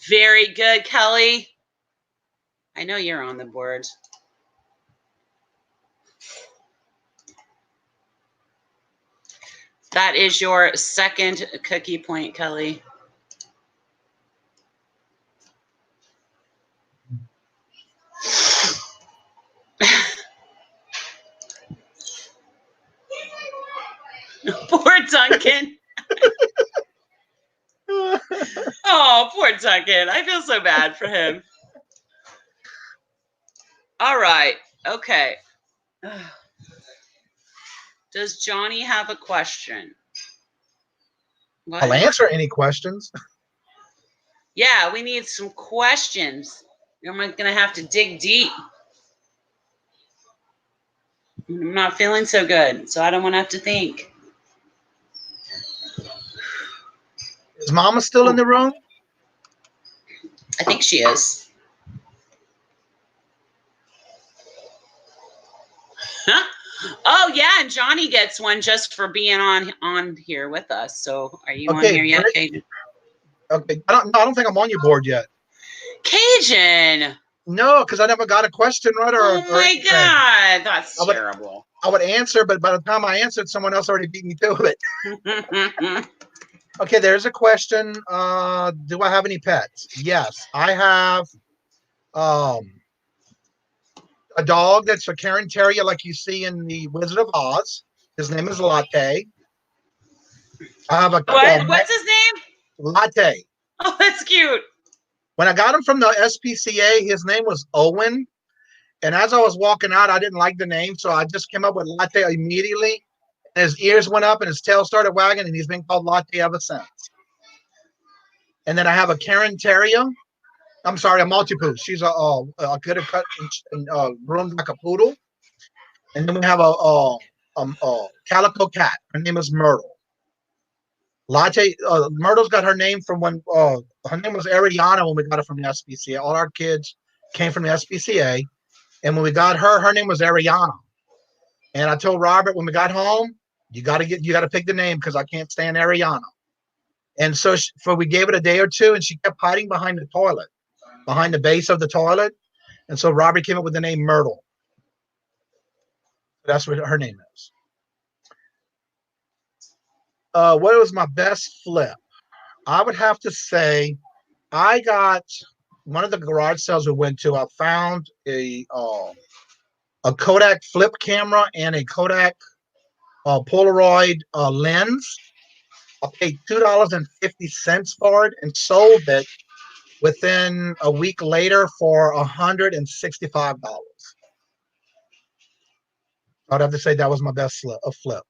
Very good, Kelly. I know you're on the board. That is your second cookie point, Kelly. Poor Duncan. Oh, poor Duncan. I feel so bad for him. All right. Okay. Does Johnny have a question? What? I'll answer any questions. Yeah, we need some questions. I'm going to have to dig deep. I'm not feeling so good, so I don't want to have to think. Is Mama still in the room? I think she is. Huh? Oh yeah, and Johnny gets one just for being on here with us. So are you on here yet, Cajun? Okay, I don't think I'm on your board yet. Cajun. No, because I never got a question right. Oh my God, that's terrible. I would answer, but by the time I answered, someone else already beat me to it. Okay, there's a question. Do I have any pets? Yes, I have a dog that's a Karen Terrier like you see in the Wizard of Oz. His name is Latte. I have a what's his name? Latte. Oh, that's cute. When I got him from the SPCA, his name was Owen. And as I was walking out, I didn't like the name, so I just came up with Latte immediately. And his ears went up and his tail started wagging, and he's been called Latte ever since. And then I have a Karen Terrier. I'm sorry, a Maltipoo. She's a good cut and groomed like a poodle. And then we have a calico cat. Her name is Myrtle. Latte. Myrtle's got her name from when her name was Ariana when we got her from the SPCA. All our kids came from the SPCA, and when we got her, her name was Ariana. And I told Robert when we got home, you got to pick the name because I can't stand Ariana. And so we gave it a day or two, and she kept hiding behind the toilet, behind the base of the toilet. And so Robert came up with the name Myrtle. That's what her name is. What was my best flip? I would have to say I got one of the garage sales we went to. I found a Kodak flip camera and a Kodak Polaroid lens. I paid $2.50 for it and sold it within a week later for $165. I'd have to say that was my best flip.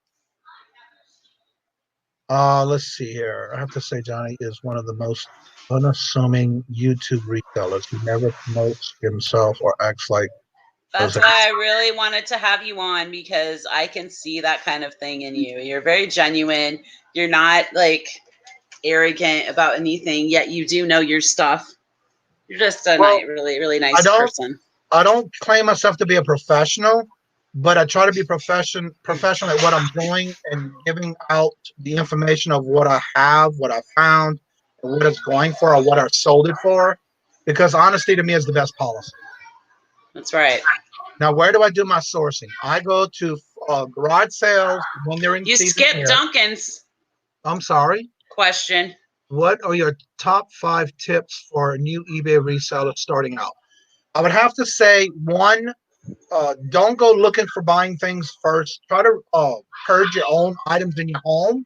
Let's see here. I have to say Johnny is one of the most unassuming YouTube retailers. He never promotes himself or acts like. That's why I really wanted to have you on, because I can see that kind of thing in you. You're very genuine. You're not like arrogant about anything, yet you do know your stuff. You're just a really, really nice person. I don't claim myself to be a professional, but I try to be professional at what I'm doing and giving out the information of what I have, what I found, and what it's going for, or what I sold it for, because honesty to me is the best policy. That's right. Now, where do I do my sourcing? I go to garage sales when they're in season. You skip Duncan's. I'm sorry. Question. What are your top 5 tips for a new eBay reseller starting out? I would have to say, one, don't go looking for buying things first. Try to purge your own items in your home.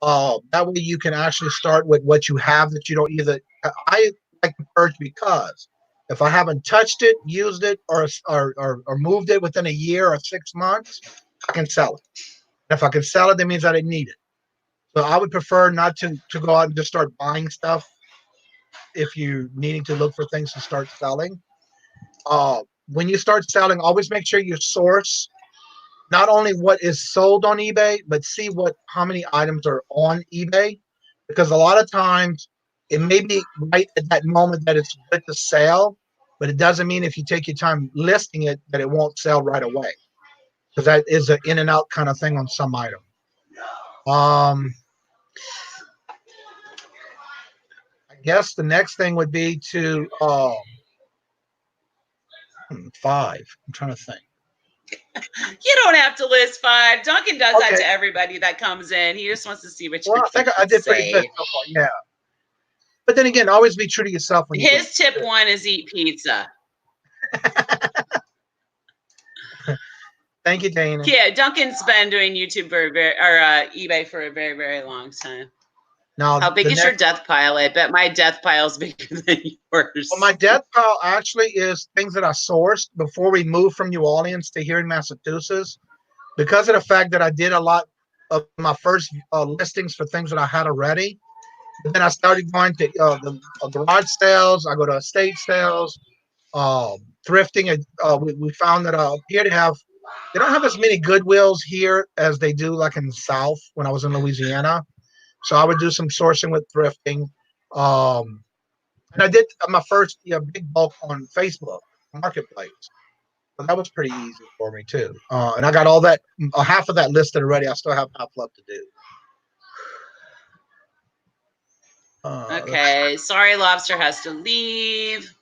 That way you can actually start with what you have that you don't either. I like to purge because if I haven't touched it, used it, or moved it within a year or 6 months, I can sell it. And if I can sell it, that means I didn't need it. So I would prefer not to go out and just start buying stuff if you're needing to look for things to start selling. When you start selling, always make sure you source not only what is sold on eBay, but see how many items are on eBay. Because a lot of times it may be right at that moment that it's good to sell, but it doesn't mean if you take your time listing it that it won't sell right away. Because that is an in and out kind of thing on some item. I guess the next thing would be to 5. I'm trying to think. You don't have to list 5. Duncan does that to everybody that comes in. He just wants to see what you I think I did pretty good so far. Yeah. But then again, always be true to yourself. His tip 1 is eat pizza. Thank you, Dana. Yeah, Duncan's been doing YouTube or eBay for a very, very long time. Now, how big is your death pile? I bet my death pile is bigger than yours. Well, my death pile actually is things that I sourced before we moved from New Orleans to here in Massachusetts. Because of the fact that I did a lot of my first listings for things that I had already. But then I started going to the garage sales. I go to estate sales, thrifting. We found that here they don't have as many Goodwills here as they do like in the South when I was in Louisiana. So I would do some sourcing with thrifting. And I did my first big bulk on Facebook Marketplace. So that was pretty easy for me too. And I got all that, half of that listed already. I still have half left to do. Okay, sorry, Lobster has to leave.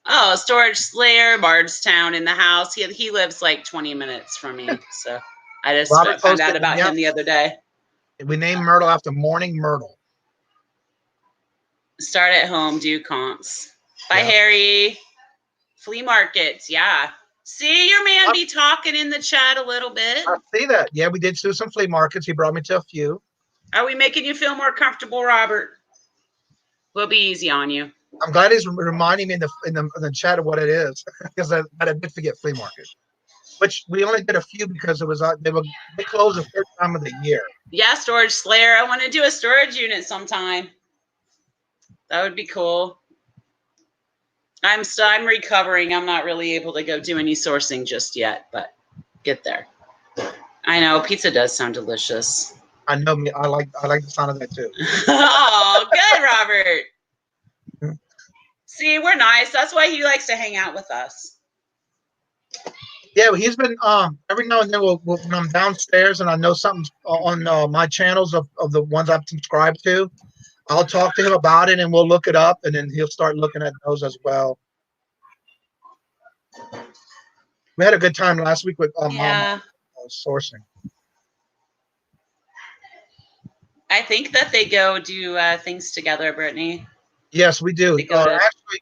Oh, Storage Slayer, Bardstown in the house. He lives like 20 minutes from me, so I just found out about him the other day. We named Myrtle after Morning Myrtle. Start at home, do comps. Bye, Harry. Flea markets, yeah. See your man be talking in the chat a little bit. I see that. Yeah, we did do some flea markets. He brought me to a few. Are we making you feel more comfortable, Robert? We'll be easy on you. I'm glad he's reminding me in the chat of what it is, because I did forget flea market, which we only did a few because it was they closed the third time of the year. Yeah, Storage Slayer. I want to do a storage unit sometime. That would be cool. I'm recovering. I'm not really able to go do any sourcing just yet, but get there. I know pizza does sound delicious. I know me. I like the sound of that too. Oh, good, Robert. See, we're nice. That's why he likes to hang out with us. Yeah, he's been every now and then when I'm downstairs and I know something's on my channels of the ones I've subscribed to, I'll talk to him about it and we'll look it up, and then he'll start looking at those as well. We had a good time last week with Mom sourcing. I think that they go do things together, Brittany. Yes, we do. Actually,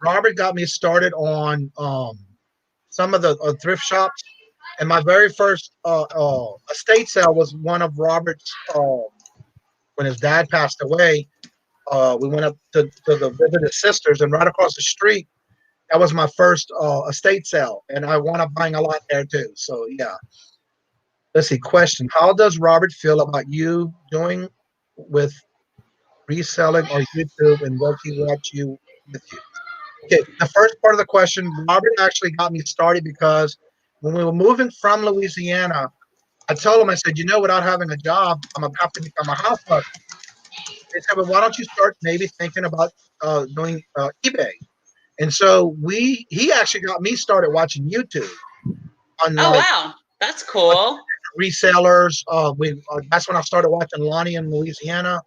Robert got me started on some of the thrift shops, and my very first estate sale was one of Robert's. When his dad passed away, we went up to visit his sisters, and right across the street, that was my first estate sale, and I wound up buying a lot there too. So yeah. Let's see. Question: how does Robert feel about you doing with reselling or YouTube, and will he watch you with you? Okay, the first part of the question, Robert actually got me started because when we were moving from Louisiana, I told him, I said, without having a job, I'm gonna have to become a house husband. They said, well, why don't you start maybe thinking about doing eBay? And so he actually got me started watching YouTube. Wow, that's cool. Resellers. That's when I started watching Lonnie in Louisiana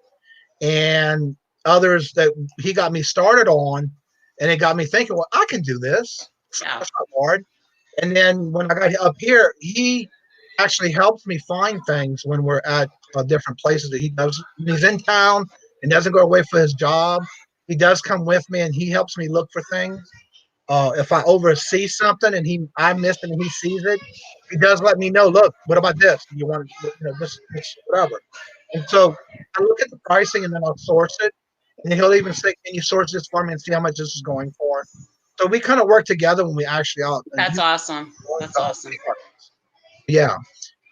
and others that he got me started on, and it got me thinking, well, I can do this. Yeah. That's not hard. And then when I got up here, he actually helps me find things when we're at different places that he does. When he's in town and doesn't go away for his job, he does come with me and he helps me look for things. If I oversee something and I miss it and he sees it, he does let me know. Look, what about this? You want this whatever. And so I look at the pricing and then I'll source it. And he'll even say, "Can you source this for me and see how much this is going for?" So we kind of work together when we actually out. That's awesome. That's awesome. Yeah.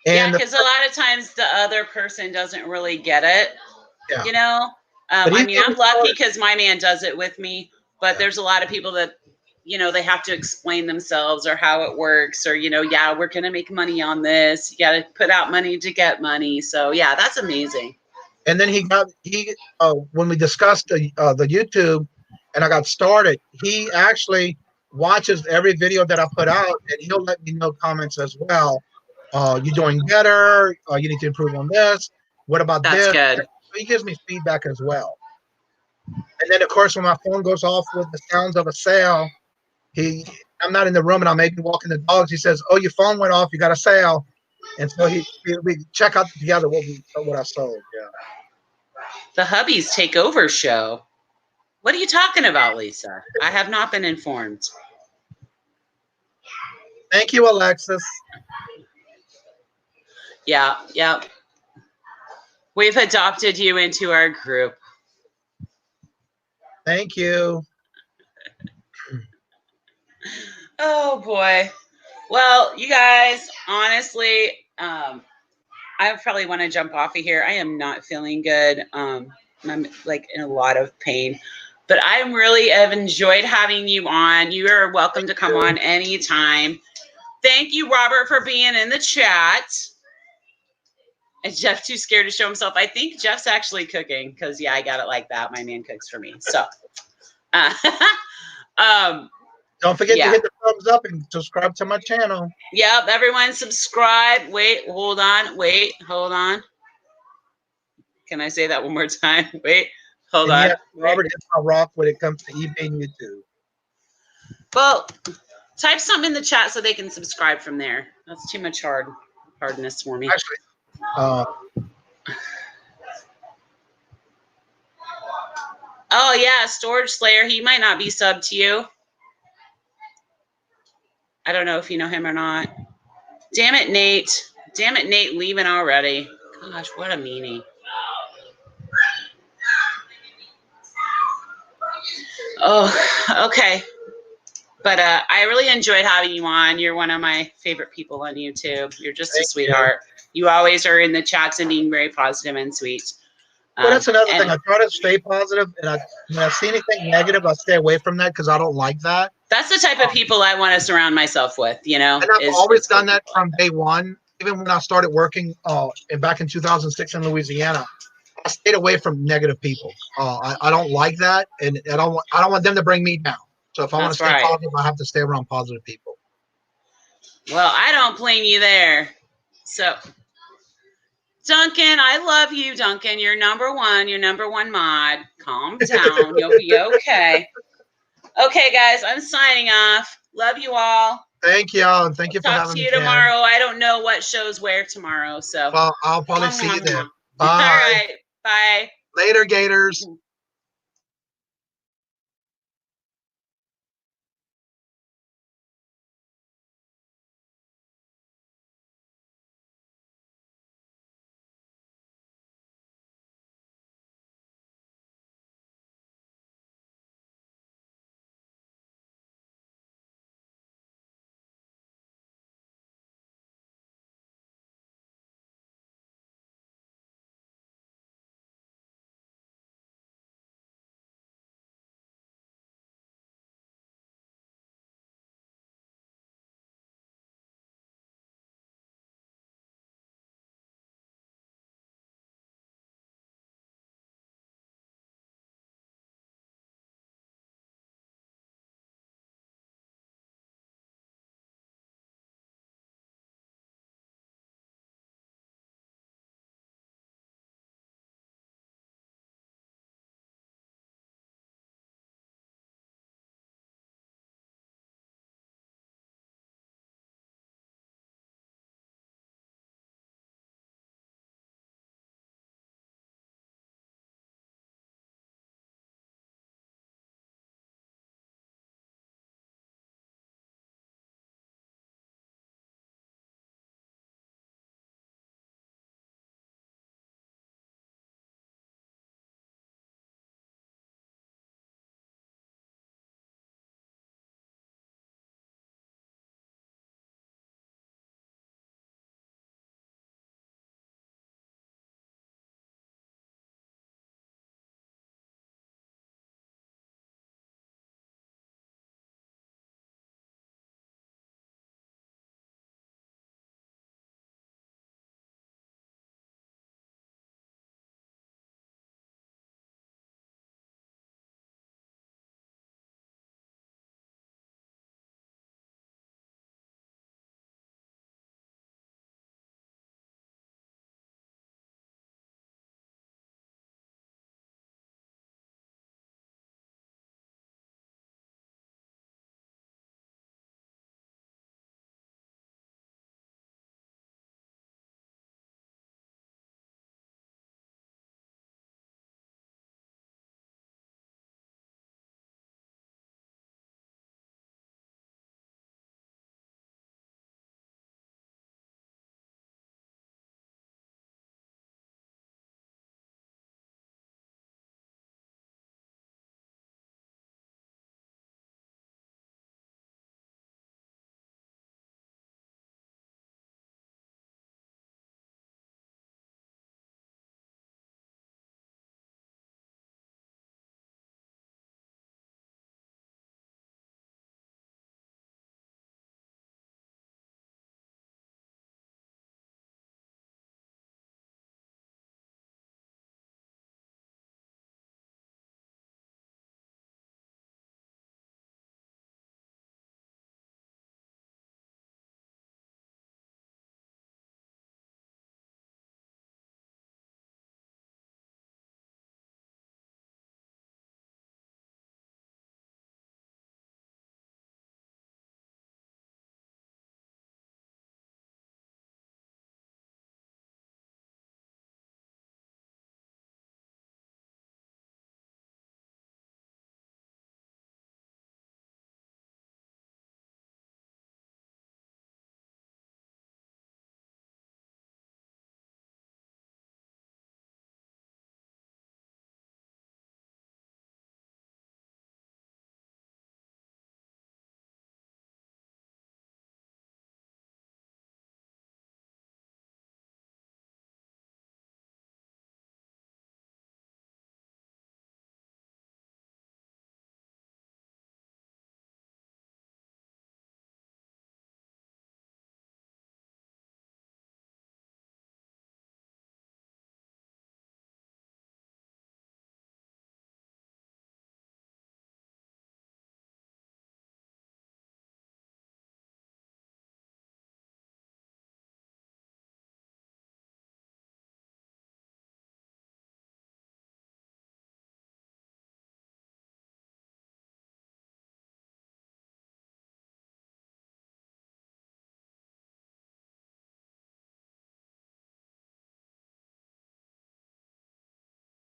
And because a lot of times the other person doesn't really get it. Yeah. I'm lucky because my man does it with me. But there's a lot of people that, they have to explain themselves or how it works, or, we're going to make money on this. You got to put out money to get money. So, yeah, that's amazing. And then when we discussed the YouTube and I got started, he actually watches every video that I put out, and he'll let me know comments as well. You're doing better. You need to improve on this. What about this? That's good. So he gives me feedback as well. And then, of course, when my phone goes off with the sounds of a sale, I'm not in the room and I may be walking the dogs. He says, "Oh, your phone went off. You got a sale." And so we check out together what I sold. Yeah. The Hubby's Takeover show. What are you talking about, Lisa? I have not been informed. Thank you, Alexis. Yeah. We've adopted you into our group. Thank you. Oh boy. Well, you guys, honestly, I probably want to jump off of here. I am not feeling good. I'm like in a lot of pain, but I really have enjoyed having you on. You are welcome to come on anytime. Thank you, Robert, for being in the chat. Is Jeff too scared to show himself? I think Jeff's actually cooking because, yeah, I got it like that. My man cooks for me. So, don't forget to hit the thumbs up and subscribe to my channel. Yep, everyone subscribe. Wait, hold on. Wait, hold on. Can I say that one more time? Wait, hold on. Yeah, Robert is my rock when it comes to eBay and YouTube. Well, type something in the chat so they can subscribe from there. That's too much hardness for me. Actually, oh yeah, Storage Slayer. He might not be subbed to you. I don't know if you know him or not. Damn it, Nate. Damn it, Nate, leaving already. Gosh, what a meanie. Oh, okay. But I really enjoyed having you on. You're one of my favorite people on YouTube. You're just a sweetheart. You always are in the chats and being very positive and sweet. Well, that's another thing. I try to stay positive, and when I see anything negative, I stay away from that because I don't like that. That's the type of people I want to surround myself with, you know. And I've always done that from day one. Even when I started working back in 2006 in Louisiana, I stayed away from negative people. I don't like that, and I don't want them to bring me down. So if I want to stay positive, I have to stay around positive people. Well, I don't blame you there. So, Duncan, I love you, Duncan. You're number one. You're number one mod. Calm down. You'll be okay. Okay, guys, I'm signing off. Love you all. Thank y'all, and thank you for having me. Talk to you tomorrow. I don't know what shows where tomorrow, so. Well, I'll probably see you there. Bye. All right. Bye. Later, Gators.